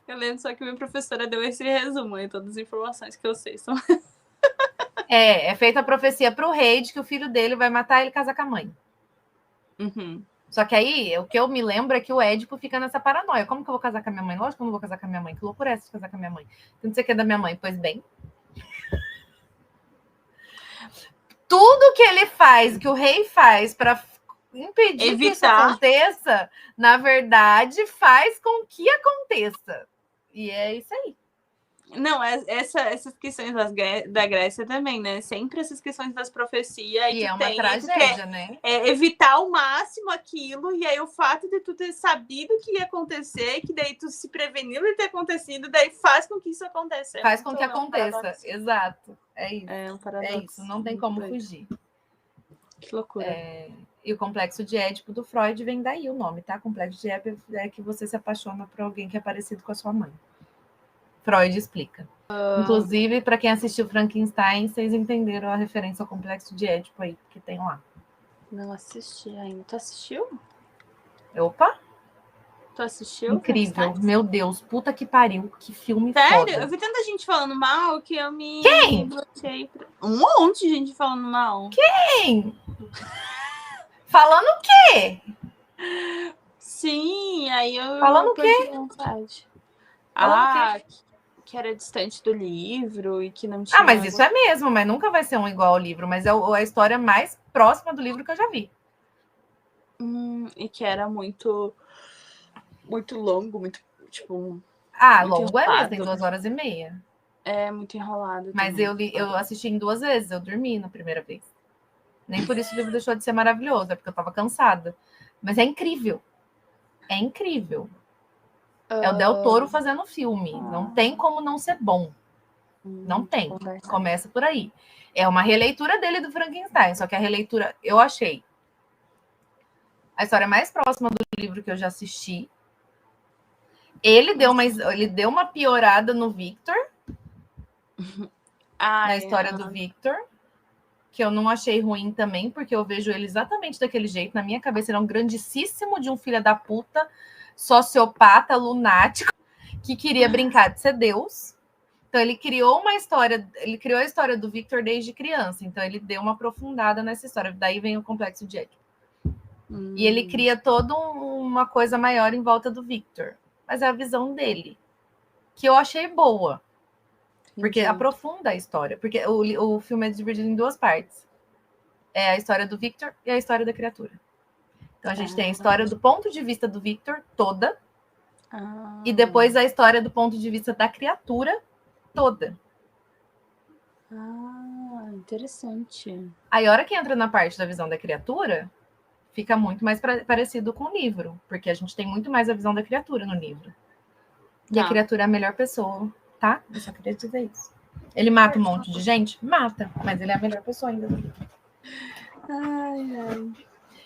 Eu lembro só que minha professora deu esse resumo aí, todas as informações que eu sei são... É feita a profecia pro rei de que o filho dele vai matar ele e casar com a mãe. Só que aí, o que eu me lembro é que o Édipo fica nessa paranoia. Como que eu vou casar com a minha mãe? Lógico que eu não vou casar com a minha mãe. Que loucura é essa de casar com a minha mãe? Não sei o que é da minha mãe. Pois bem, tudo que ele faz, que o rei faz para impedir que isso aconteça, na verdade, faz com que aconteça. E é isso aí. Não, essas questões da Grécia também, né? Sempre essas questões das profecias. E é uma tragédia, né? É evitar ao máximo aquilo, e aí o fato de tu ter sabido que ia acontecer, que daí tu se preveniu de ter acontecido, daí faz com que isso aconteça. Faz com que aconteça, exato. É isso. É um paradoxo. É isso, não tem como fugir. Que loucura. E o complexo de Édipo do Freud vem daí o nome, tá? Complexo de Édipo é que você se apaixona por alguém que é parecido com a sua mãe. Freud explica. Inclusive, para quem assistiu Frankenstein, vocês entenderam a referência ao complexo de Édipo aí que tem lá. Não assisti ainda. Tu assistiu? Opa! Tu assistiu? Incrível. Meu Deus, puta que pariu. Que filme Sério? foda. Eu vi tanta gente falando mal que eu me... Quem? bloqueei. Um monte de gente falando mal. Quem? Falando o quê? Sim, aí eu... Falando o quê? Que era distante do livro e que não tinha... mas isso é mesmo, mas nunca vai ser um igual ao livro, mas é a história mais próxima do livro que eu já vi. E que era muito longo, muito, tipo... Longo é mesmo, tem 2h30. É, muito enrolado. Mas eu assisti em 2 vezes, eu dormi na primeira vez. Nem por isso o livro deixou de ser maravilhoso, é porque eu tava cansada. Mas é incrível. É incrível. É o Del Toro fazendo filme. Não tem como não ser bom. Não tem. Começa por aí. É uma releitura dele do Frankenstein, só que a releitura, eu achei a história mais próxima do livro que eu já assisti. Ele deu uma piorada no Victor. Na história do Victor. Que eu não achei ruim também, porque eu vejo ele exatamente daquele jeito. Na minha cabeça, ele é um grandíssimo de um filho da puta, sociopata, lunático, que queria brincar de ser Deus. Então, ele criou a história do Victor desde criança. Então, ele deu uma aprofundada nessa história. Daí vem o complexo de Édipo. E ele cria toda uma coisa maior em volta do Victor. Mas é a visão dele, que eu achei boa. Porque aprofunda a história. Porque o filme é dividido em 2 partes. É a história do Victor e a história da criatura. Então, a gente tem a história do ponto de vista do Victor toda. E depois a história do ponto de vista da criatura toda. interessante. Aí, a hora que entra na parte da visão da criatura, fica muito mais parecido com o livro, porque a gente tem muito mais a visão da criatura no livro. E a criatura é a melhor pessoa, tá? Eu só queria dizer isso. Ele mata um monte de gente? Mata, mas ele é a melhor pessoa ainda do livro. Ai.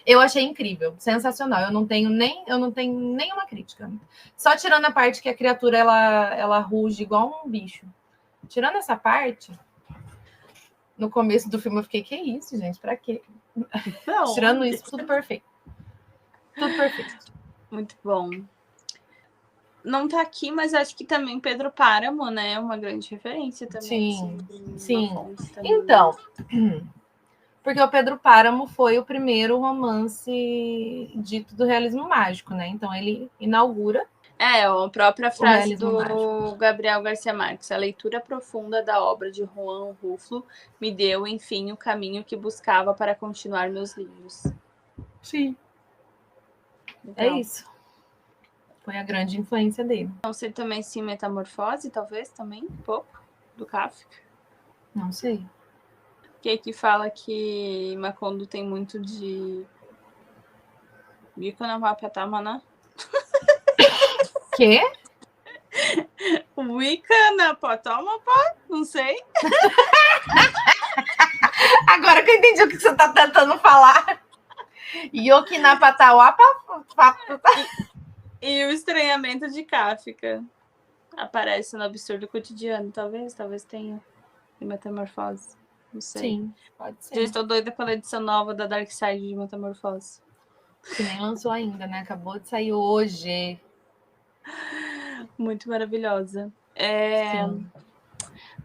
Eu achei incrível, sensacional. Eu não tenho nenhuma crítica. Só tirando a parte que a criatura ela ruge igual um bicho. Tirando essa parte, no começo do filme eu fiquei, que isso, gente? Pra quê? Não, tirando isso, tudo perfeito. Tudo perfeito. Muito bom. Não tá aqui, mas acho que também Pedro Páramo, né? É uma grande referência também. Sim. Então, porque o Pedro Páramo foi o primeiro romance dito do realismo mágico, né? Então ele inaugura. A própria frase do mágico. Gabriel Garcia Marques. A leitura profunda da obra de Juan Rulfo me deu, enfim, o caminho que buscava para continuar meus livros. Sim. Então, é isso. Foi a grande influência dele. Não sei também se Metamorfose, talvez, também, um pouco, do Kafka. Não sei. Que aqui fala que Macondo tem muito de... Wicca Quê? Wicca na Potomapa? Não sei. Agora que eu entendi o que você tá tentando falar. Yokinapatawapa. E o estranhamento de Kafka aparece no Absurdo Cotidiano, talvez tenha. Em Metamorfose. Não sei. Sim, pode ser. Já estou doida pela edição nova da Dark Side de Metamorfose. Que nem lançou ainda, né? Acabou de sair hoje. Muito maravilhosa.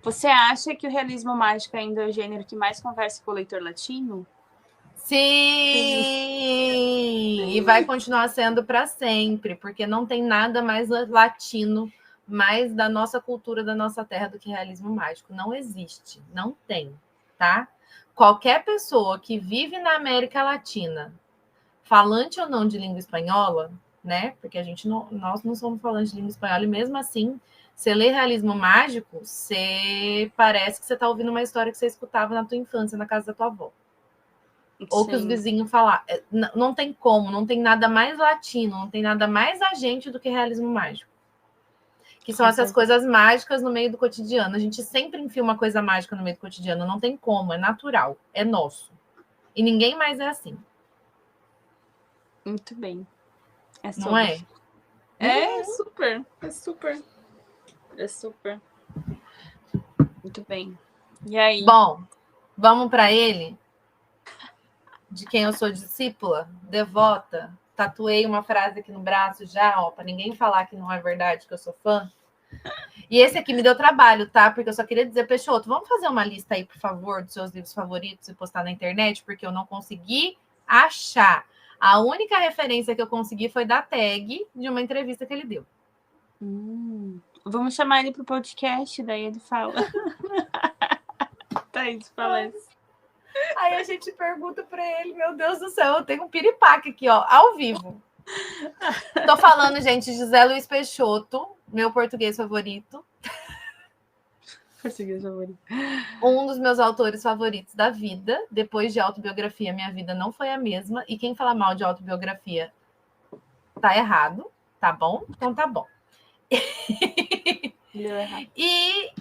Você acha que o realismo mágico ainda é o gênero que mais conversa com o leitor latino? Sim! E vai continuar sendo para sempre, porque não tem nada mais latino, mais da nossa cultura, da nossa terra, do que realismo mágico. Não existe, não tem, tá? Qualquer pessoa que vive na América Latina, falante ou não de língua espanhola, né? Porque nós não somos falantes de língua espanhola, e mesmo assim, você lê realismo mágico, você parece que você está ouvindo uma história que você escutava na tua infância, na casa da tua avó. Ou que os vizinhos falaram. Não tem como, não tem nada mais latino, não tem nada mais agente do que realismo mágico. Que são essas coisas mágicas no meio do cotidiano. A gente sempre enfia uma coisa mágica no meio do cotidiano, não tem como, é natural, é nosso. E ninguém mais é assim. Muito bem. Não é? É super. É super. Muito bem. E aí? Bom, vamos para ele? De quem eu sou discípula, devota, tatuei uma frase aqui no braço já, ó, para ninguém falar que não é verdade, que eu sou fã. E esse aqui me deu trabalho, tá? Porque eu só queria dizer, Peixoto, vamos fazer uma lista aí, por favor, dos seus livros favoritos e postar na internet, porque eu não consegui achar. A única referência que eu consegui foi da tag de uma entrevista que ele deu. Vamos chamar ele pro podcast, daí ele fala. Thaís, fala isso. Aí a gente pergunta para ele, meu Deus do céu, eu tenho um piripaque aqui, ó, ao vivo. Tô falando, gente, José Luiz Peixoto, meu português favorito. Português favorito. Um dos meus autores favoritos da vida. Depois de autobiografia, minha vida não foi a mesma. E quem fala mal de autobiografia tá errado, tá bom? Então tá bom. E...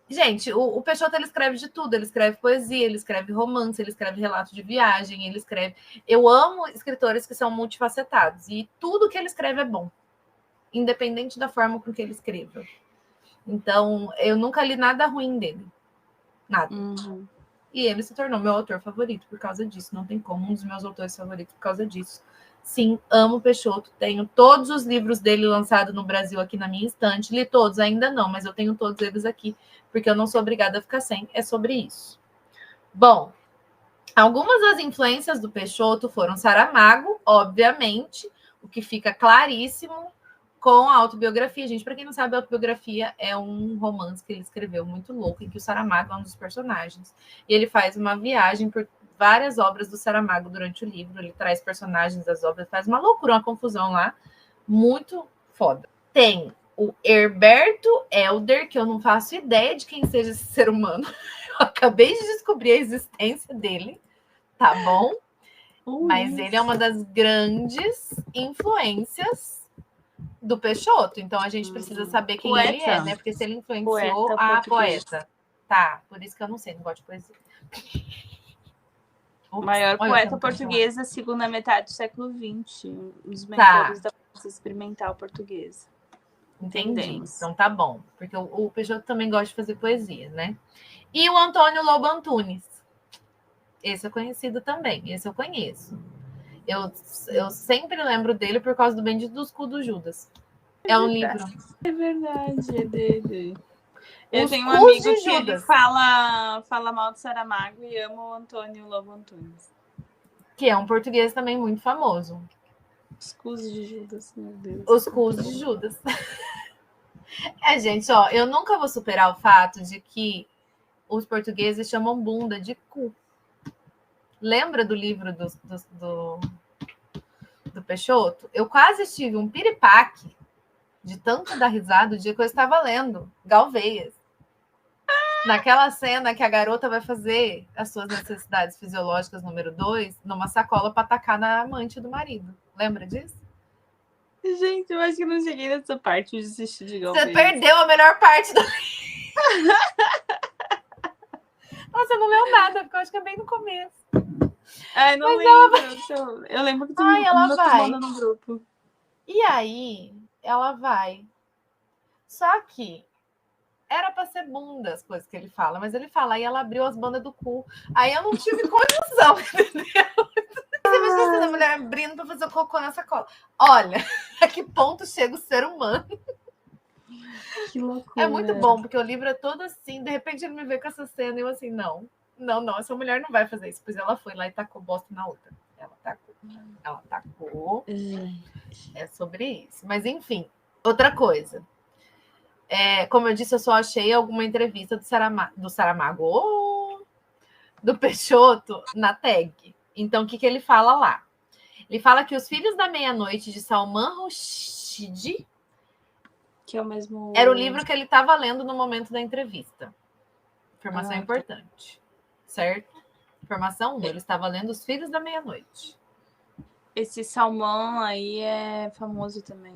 gente, o Peixoto, ele escreve de tudo. Ele escreve poesia, ele escreve romance, ele escreve relato de viagem, ele escreve... Eu amo escritores que são multifacetados. E tudo que ele escreve é bom. Independente da forma com que ele escreva. Então, eu nunca li nada ruim dele. Nada. E ele se tornou meu autor favorito por causa disso. Não tem como, um dos meus autores favoritos por causa disso. Sim, amo Peixoto. Tenho todos os livros dele lançados no Brasil aqui na minha estante. Li todos, ainda não, mas eu tenho todos eles aqui, porque eu não sou obrigada a ficar sem. É sobre isso. Bom, algumas das influências do Peixoto foram Saramago, obviamente, o que fica claríssimo com a autobiografia. Gente, para quem não sabe, a autobiografia é um romance que ele escreveu muito louco, em que o Saramago é um dos personagens. E ele faz uma viagem por várias obras do Saramago durante o livro. Ele traz personagens das obras, faz uma loucura, uma confusão lá. Muito foda. Tem o Herberto Helder, que eu não faço ideia de quem seja esse ser humano. acabei de descobrir a existência dele, tá bom? Mas ele é uma das grandes influências do Peixoto. Então a gente precisa saber quem ele é, né? Porque se ele influenciou a poeta. Tá, por isso que eu não sei, não gosto de poesia. O maior poeta português da segunda metade do século XX. Um dos mentores da poesia experimental portuguesa. Entendi. Então tá bom. Porque o Peixoto também gosta de fazer poesia, né? E o Antônio Lobo Antunes. Esse é conhecido também. Esse eu conheço. Eu sempre lembro dele por causa do Bendito dos Cu do Judas. É um livro. É verdade, é dele. Eu tenho um amigo que ele fala mal do Saramago e ama o Antônio Lobo Antunes. Que é um português também muito famoso. Os Cus de Judas, meu Deus. Os Cus de Judas. Gente, ó, eu nunca vou superar o fato de que os portugueses chamam bunda de cu. Lembra do livro do Peixoto? Eu quase tive um piripaque de tanto dar risada o dia que eu estava lendo Galveias. Naquela cena que a garota vai fazer as suas necessidades fisiológicas número 2 numa sacola para atacar na amante do marido. Lembra disso? Gente, eu acho que não cheguei nessa parte de desistir de Galveias. Você perdeu a melhor parte do Nossa, eu não leu nada, porque eu acho que é bem no começo. Ai, não lembro. Eu lembro que tu me mandou no grupo. E aí, ela vai. Só que era pra ser bunda as coisas que ele fala, mas ele fala, aí ela abriu as bandas do cu. Aí eu não tive condição, entendeu? Você imagina a mulher abrindo pra fazer cocô na sacola. Olha, a que ponto chega o ser humano? Que loucura. É muito bom, porque o livro é todo assim, de repente ele me vê com essa cena e eu assim, não, essa mulher não vai fazer isso. Pois ela foi lá e tacou bosta na outra. Ela tacou. É sobre isso. Mas enfim, outra coisa. Como eu disse, eu só achei alguma entrevista do Saramago, do Peixoto, na tag. Então, o que ele fala lá? Ele fala que Os Filhos da Meia-Noite, de Salman Rushdie, que é o mesmo... era o livro que ele estava lendo no momento da entrevista. Informação importante. Certo? Informação 1. Ele estava lendo Os Filhos da Meia-Noite. Esse Salman aí é famoso também,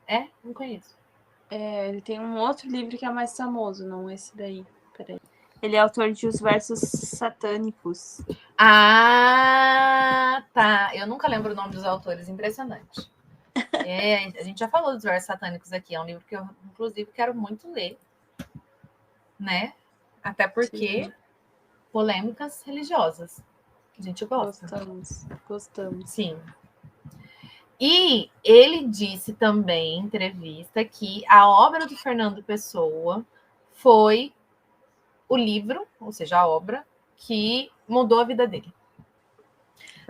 né? Não conheço. Ele tem um outro livro que é mais famoso, não esse daí. Peraí. Ele é autor de Os Versos Satânicos. Ah, tá. Eu nunca lembro o nome dos autores. Impressionante. A gente já falou dos Versos Satânicos aqui. É um livro que eu, inclusive, quero muito ler. Né? Até porque polêmicas religiosas. Que a gente gosta. Gostamos. Sim. E ele disse também em entrevista que a obra do Fernando Pessoa foi o livro, ou seja, a obra, que mudou a vida dele.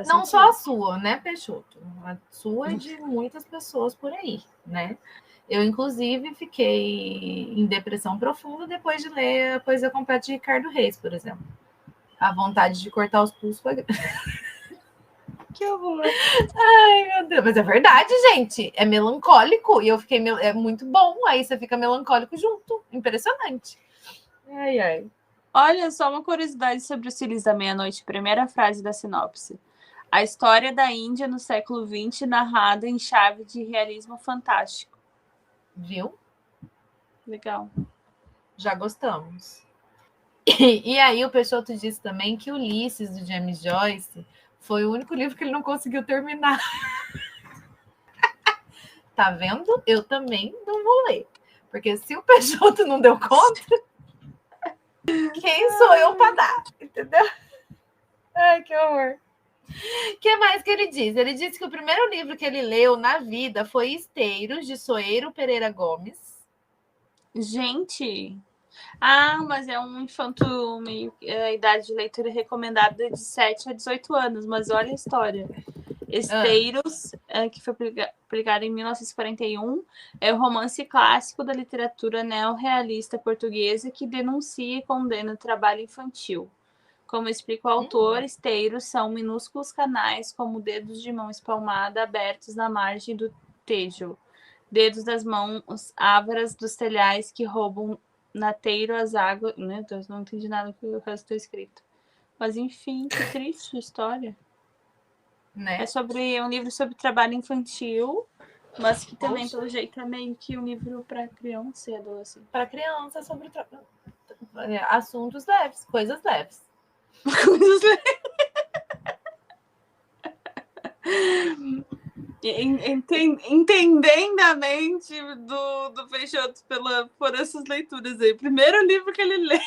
Não só a sua, né, Peixoto? A sua e de muitas pessoas por aí, né? Eu, inclusive, fiquei em depressão profunda depois de ler a poesia completa de Ricardo Reis, por exemplo. A vontade de cortar os pulsos foi grande. Que horror. Ai, meu Deus. Mas é verdade, gente. É melancólico. E eu fiquei... É muito bom. Aí você fica melancólico junto. Impressionante. Ai. Olha, só uma curiosidade sobre Os Filhos da Meia-Noite. Primeira frase da sinopse. A história da Índia no século XX, narrada em chave de realismo fantástico. Viu? Legal. Já gostamos. E aí o Peixoto disse também que Ulisses, do James Joyce, foi o único livro que ele não conseguiu terminar. Tá vendo? Eu também não vou ler. Porque se o Peixoto não deu conta, quem sou eu para dar? Entendeu? Ai, que horror. O que mais que ele diz? Ele disse que o primeiro livro que ele leu na vida foi Esteiros, de Soeiro Pereira Gomes. Gente... mas é um infanto meio... A idade de leitura recomendada de 7 a 18 anos. Mas olha a história. Esteiros, que foi publicado em 1941, é o romance clássico da literatura neorrealista portuguesa que denuncia e condena o trabalho infantil. Como explica o autor, esteiros são minúsculos canais como dedos de mão espalmada abertos na margem do Tejo. Dedos das mãos ávaras dos telhais que roubam Nateiro as águas. Meu Deus, não entendi nada do que o resto está escrito. Mas enfim, que triste história. Né? É sobre um livro sobre trabalho infantil, mas que também, pelo jeito, é meio que um livro para criança e adolescente. Para criança, sobre assuntos leves, coisas leves. Coisas entendendo a mente do Peixoto por essas leituras aí. Primeiro livro que ele lê.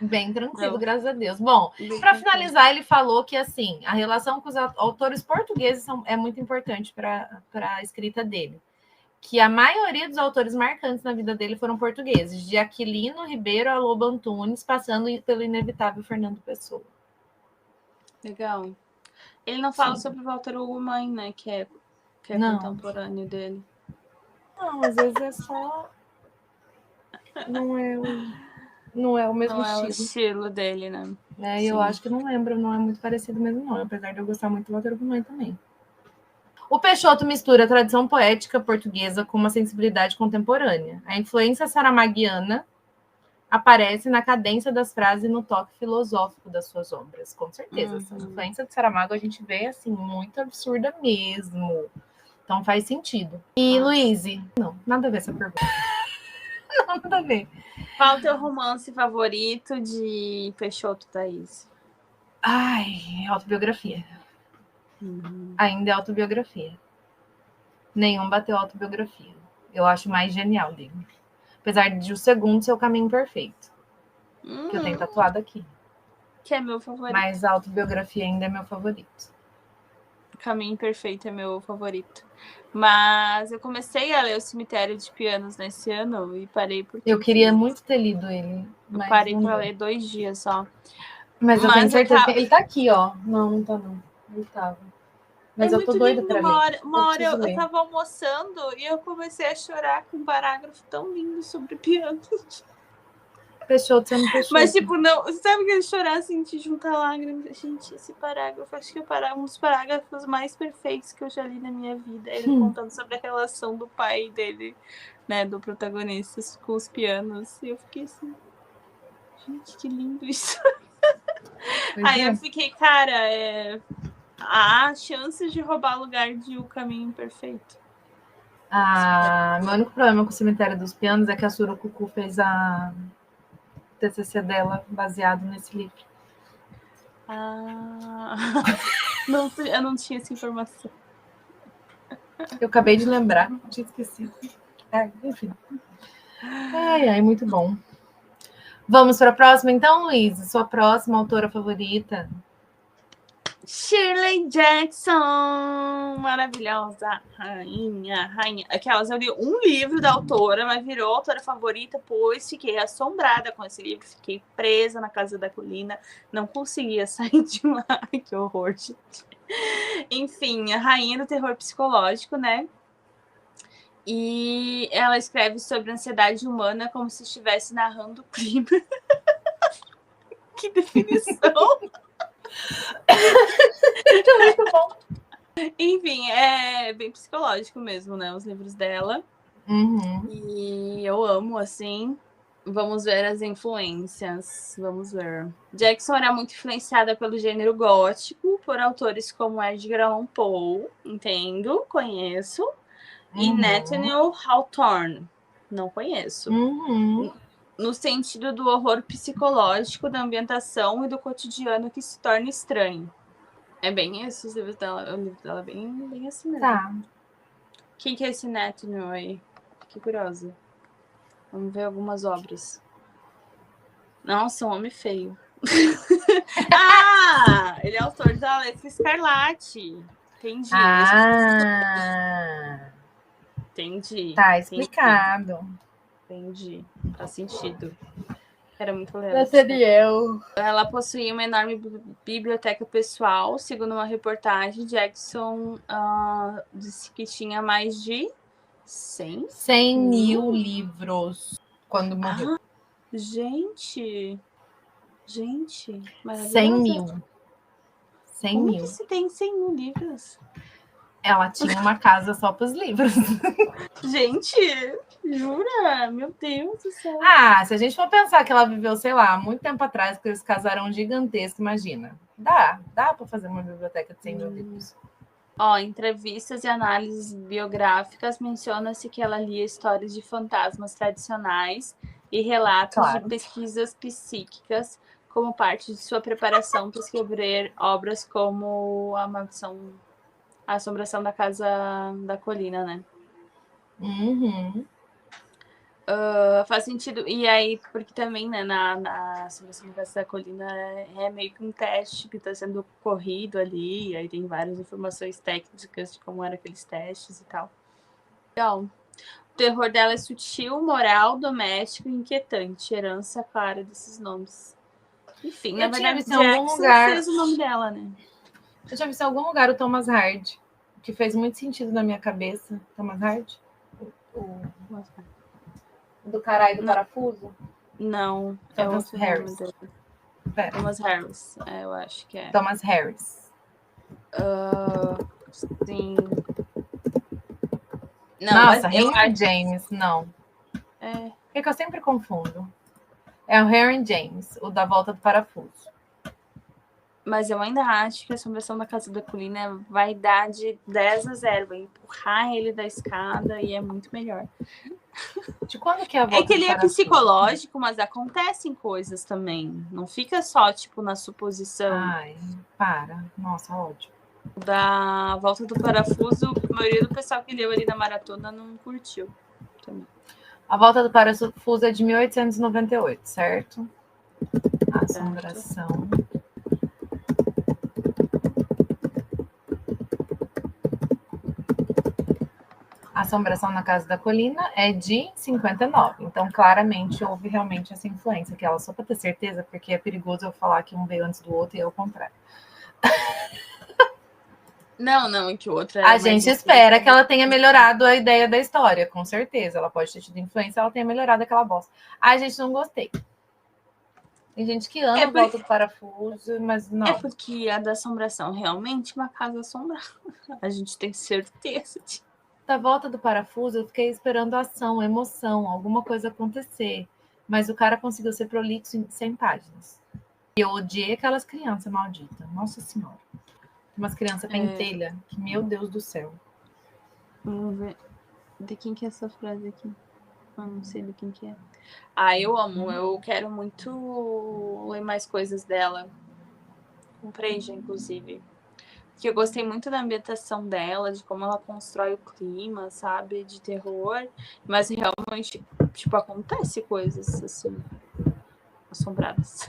Bem tranquilo, Não. graças a Deus. Bom, para finalizar, ele falou que assim, a relação com os autores portugueses é muito importante para a escrita dele. Que a maioria dos autores marcantes na vida dele foram portugueses, de Aquilino Ribeiro a Lobo Antunes, passando pelo inevitável Fernando Pessoa. Legal. Ele não fala Sim. sobre Walter Hugo Mãe, né? Que é Não. contemporâneo dele. Não, às vezes é só... Não é o mesmo Não é estilo. o estilo dele, né? Né? Eu acho que não lembro, não é muito parecido mesmo, não. Apesar de eu gostar muito do Walter Hugo Mãe também. O Peixoto mistura a tradição poética portuguesa com uma sensibilidade contemporânea. A influência saramaguiana aparece na cadência das frases e no toque filosófico das suas obras, com certeza. Essa influência de Saramago a gente vê, assim, muito absurda mesmo. Então faz sentido. E, Luíse? Não, nada a ver essa pergunta. Não, nada a ver. Qual o teu romance favorito de Peixoto, Thaís? Ai, autobiografia. Ainda é autobiografia. Nenhum bateu autobiografia. Eu acho mais genial dele. Apesar de o segundo ser o Caminho Perfeito. Que eu tenho tatuado aqui. Que é meu favorito. Mas a autobiografia ainda é meu favorito. Caminho Perfeito é meu favorito. Mas eu comecei a ler O Cemitério de Pianos nesse ano e parei porque... Eu queria muito ter lido ele. Eu parei para ler 2 dias só. Mas eu tenho certeza que ele tá aqui, ó. Não tá não. Ele tava. Mas eu tô doida pra ler. Uma hora eu tava almoçando e eu comecei a chorar com um parágrafo tão lindo sobre pianos. Peixoto, você não Peixoto. Mas, tipo, não... Sabe que eu chorar, assim, de juntar lágrimas? Gente, esse parágrafo, acho que é um dos parágrafos mais perfeitos que eu já li na minha vida. Ele contando sobre a relação do pai dele, né, do protagonista, com os pianos. E eu fiquei assim... Gente, que lindo isso. Aí eu fiquei, cara, há chances de roubar lugar de O Caminho Perfeito. Meu único problema com o Cemitério dos Pianos é que a Surucucu fez a TCC dela baseado nesse livro. Não, eu não tinha essa informação. Eu acabei de lembrar, tinha esquecido. Enfim. Ai, muito bom. Vamos para a próxima, então, Luísa? Sua próxima autora favorita? Shirley Jackson, maravilhosa, rainha. Aquelas, eu li um livro da autora, mas virou autora favorita, pois fiquei assombrada com esse livro, fiquei presa na casa da colina, não conseguia sair de lá. Que horror, gente. Enfim, a rainha do terror psicológico, né? E ela escreve sobre a ansiedade humana como se estivesse narrando o crime. Que definição! Muito bom. Enfim, é bem psicológico mesmo, né? Os livros dela. E eu amo, assim. Vamos ver as influências. Vamos ver. Jackson era muito influenciada pelo gênero gótico, por autores como Edgar Allan Poe. Entendo, conheço. E Nathaniel Hawthorne. Não conheço. No sentido do horror psicológico, da ambientação e do cotidiano que se torna estranho. É bem esse, os livros dela. O livro dela é bem assim mesmo. Tá. Quem que é esse Nathaniel aí? Que curiosa. Vamos ver algumas obras. Nossa, um homem feio. Ele é autor da Letra Escarlate. Entendi. Entendi. Tá explicado. Entendi. Faz sentido. Era muito legal. Nathaniel. Ela possuía uma enorme biblioteca pessoal. Segundo uma reportagem, Jackson disse que tinha mais de 100 mil livros quando morreu. Gente, 100 maravilhosa. mil. 100 Como mil. que se tem 100 mil livros? Ela tinha uma casa só para os livros. Gente, Jura? Meu Deus do céu. Ah, se a gente for pensar que ela viveu, sei lá, muito tempo atrás, que eles casaram gigantesco, imagina. Dá para fazer uma biblioteca de 100 mil livros. Ó, entrevistas e análises biográficas menciona-se que ela lia histórias de fantasmas tradicionais e relatos Claro. de pesquisas psíquicas como parte de sua preparação para escrever obras como A Assombração da Casa da Colina, né? Uhum. Faz sentido. E aí, porque também, né, na Assombração da Casa da Colina é meio que um teste que está sendo corrido ali, e aí tem várias informações técnicas de como eram aqueles testes e tal. Então, o terror dela é sutil, moral, doméstico e inquietante. Herança clara desses nomes. Enfim, na Eu tinha verdade, visto em algum Jackson lugar. fez o nome dela, né? Eu já vi em algum lugar o Thomas Hardy, que fez muito sentido na minha cabeça. Thomas Hardy? O do caralho do Não. parafuso? Não, é Thomas outro nome Harris. dele. Pera. Thomas Harris, eu acho que é. Thomas Harris. Sim. Não, Nossa, mas eu Henry acho... James, não. É, É que eu sempre confundo. É o Henry James, o da Volta do Parafuso. mas eu ainda acho que a Assombração da Casa da Colina vai dar de 10-0. Vai empurrar ele da escada e é muito melhor. De quando que é a Volta É que do ele é Parafuso? psicológico, mas acontecem coisas também. Não fica só, tipo, na suposição. Ai, para. Nossa, ódio. Da Volta do Parafuso, a maioria do pessoal que leu ali na maratona não curtiu também. A Volta do Parafuso é de 1898, certo? Assombração. A Assombração na Casa da Colina é de 59. Então, claramente, houve realmente essa influência. Que ela, só para ter certeza, porque é perigoso eu falar que um veio antes do outro e é o contrário. Não, que o outro A gente espera que ela tenha melhorado a ideia da história, com certeza. Ela pode ter tido influência, ela tenha melhorado aquela bosta. Ai, gente, não gostei. Tem gente que ama a Volta do Parafuso, mas não. É porque a da Assombração realmente é uma casa assombrada. A gente tem certeza disso. Da Volta do Parafuso, eu fiquei esperando ação, emoção, alguma coisa acontecer. Mas o cara conseguiu ser prolixo em 100 páginas. E eu odiei aquelas crianças malditas. Nossa Senhora. Umas crianças pentelha. Que, meu Deus do céu. Vamos ver. De quem que é essa frase aqui? Eu não sei de quem que é. Ah, eu amo. Eu quero muito ler mais coisas dela. Comprei já, inclusive. Porque eu gostei muito da ambientação dela, de como ela constrói o clima, sabe? De terror. Mas realmente, tipo, acontece coisas assim, assombradas.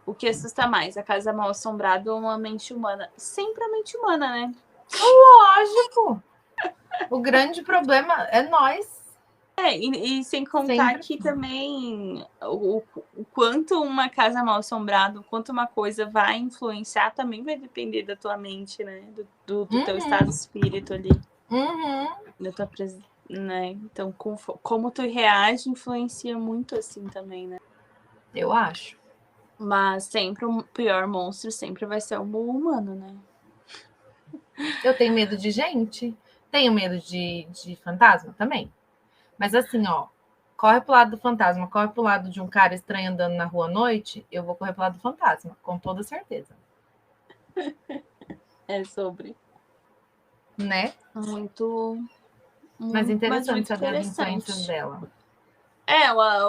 O que assusta mais? A casa mal assombrada ou uma mente humana? Sempre a mente humana, né? Lógico! O grande problema é nós. E sem contar Sempre. que também o quanto uma casa mal assombrada, o quanto uma coisa vai influenciar, também vai depender da tua mente, né? Do teu estado de espírito ali. Da tua né? Então, como tu reage influencia muito assim também, né? Eu acho. Mas sempre o pior monstro sempre vai ser o humano, né? Eu tenho medo de gente. Tenho medo de fantasma também. Mas assim, ó, corre pro lado do fantasma, corre pro lado de um cara estranho andando na rua à noite, eu vou correr pro lado do fantasma, com toda certeza. É sobre. Né? Muito Mas interessante muito saber as interessante. influências dela.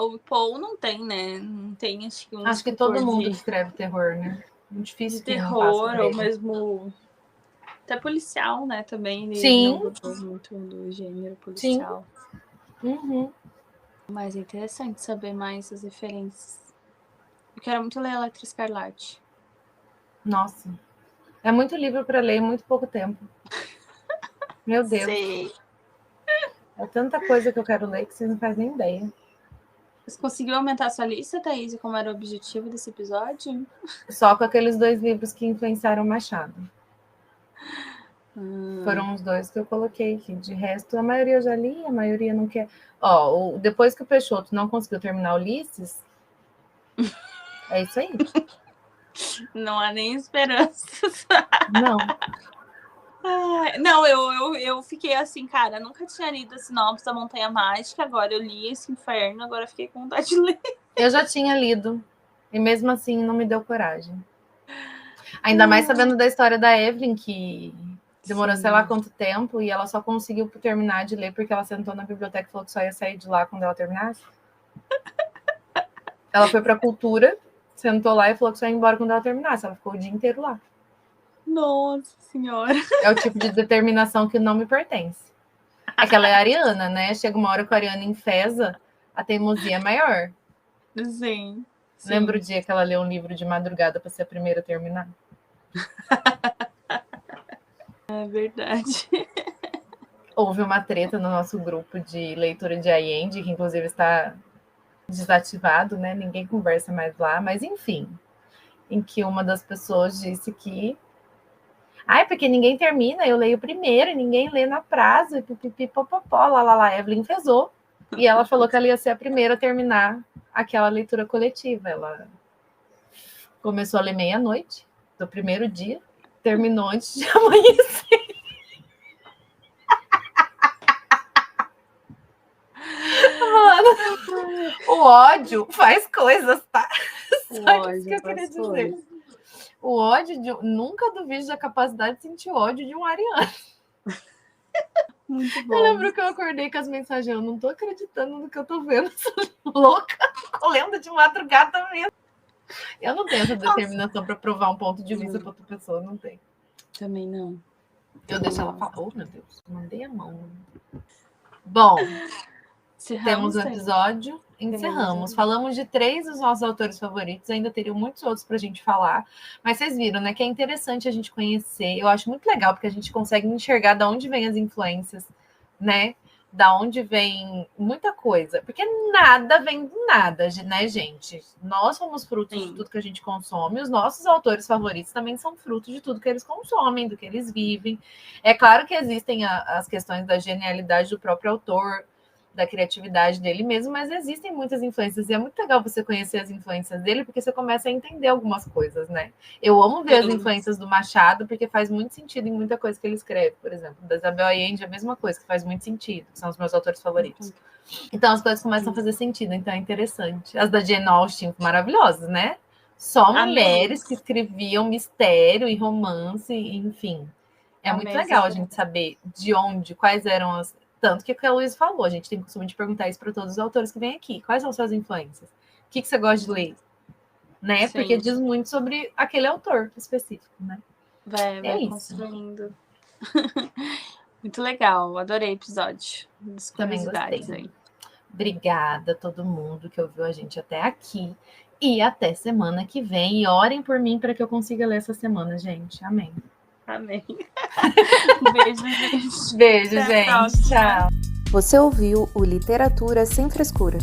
O Paul não tem, né? Não tem, acho que Acho que todo mundo escreve terror, né? Muito difícil de que não terror, faça ou dele. mesmo até policial, né? Também ele Sim. não gostou muito do gênero policial. Sim. Mas é interessante saber mais as referências. Eu quero muito ler Electra Escarlate. Nossa. É muito livro para ler em muito pouco tempo. Meu Deus. Sei. É tanta coisa que eu quero ler que vocês não fazem nem ideia. Você conseguiu aumentar a sua lista, Thaís? Como era o objetivo desse episódio? Só com aqueles 2 livros que influenciaram o Machado. Foram os 2 que eu coloquei aqui. De resto, a maioria eu já li, a maioria não quer. Ó, depois que o Peixoto não conseguiu terminar Ulisses, é isso aí. Não há nem esperança. Não. Não, eu fiquei assim, cara, nunca tinha lido a sinopse da Montanha Mágica, agora eu li esse inferno, agora fiquei com vontade de ler. Eu já tinha lido, e mesmo assim não me deu coragem. Ainda mais sabendo da história da Evelyn, que demorou sei lá quanto tempo, e ela só conseguiu terminar de ler porque ela sentou na biblioteca e falou que só ia sair de lá quando ela terminasse. Ela foi pra cultura, sentou lá e falou que só ia embora quando ela terminasse. Ela ficou o dia inteiro lá. Nossa senhora. É o tipo de determinação que não me pertence. É que ela é ariana, né? Chega uma hora que a ariana enfesa, a teimosia é maior. Sim. Lembra o dia que ela leu um livro de madrugada para ser a primeira a terminar? É verdade. Houve uma treta no nosso grupo de leitura de Allende, que inclusive está desativado, né? Ninguém conversa mais lá, mas enfim, em que uma das pessoas disse que porque ninguém termina, eu leio primeiro, e ninguém lê na prazo, e pipipipopopó, lá, Evelyn fezou, e ela falou que ela ia ser a primeira a terminar aquela leitura coletiva. Ela começou a ler meia-noite do primeiro dia, terminou antes de amanhecer. Mano, o ódio faz coisas, tá? Só isso que eu queria dizer. O ódio de... Nunca duvide da capacidade de sentir ódio de um ariano. Muito bom. Eu lembro que eu acordei com as mensagens. Eu não tô acreditando no que eu tô vendo. Sou louca, lendo de madrugada mesmo. Eu não tenho essa determinação para provar um ponto de vista para outra pessoa. Não tenho. Também não. Eu deixo ela falar. Oh, meu Deus. Mandei a mão. Bom, temos um episódio. Encerramos. Falamos de 3 dos nossos autores favoritos. Ainda teriam muitos outros para a gente falar. Mas vocês viram, né? Que é interessante a gente conhecer. Eu acho muito legal, porque a gente consegue enxergar de onde vêm as influências, né? Da onde vem muita coisa. Porque nada vem do nada, né, gente? Nós somos frutos de tudo que a gente consome. Os nossos autores favoritos também são frutos de tudo que eles consomem, do que eles vivem. É claro que existem as questões da genialidade do próprio autor, da criatividade dele mesmo, mas existem muitas influências, e é muito legal você conhecer as influências dele, porque você começa a entender algumas coisas, né? Eu amo ver as influências do Machado, porque faz muito sentido em muita coisa que ele escreve, por exemplo. Da Isabel Allende é a mesma coisa, que faz muito sentido, que são os meus autores favoritos. Então as coisas começam a fazer sentido, então é interessante. As da Jane Austen, maravilhosas, né? Só mulheres que escreviam mistério e romance, enfim. É muito legal a gente saber de onde, quais eram as... Tanto que a Luísa falou, a gente tem o costume de perguntar isso para todos os autores que vêm aqui. Quais são suas influências? O que você gosta de ler? Né? Porque diz muito sobre aquele autor específico, né? Vai construindo. Muito legal, adorei o episódio. Também gostei. Aí. Obrigada a todo mundo que ouviu a gente até aqui. E até semana que vem. E orem por mim para que eu consiga ler essa semana, gente. Amém. Amém. Beijo, gente. Beijo, gente. Tchau. Você ouviu o Literatura Sem Frescura.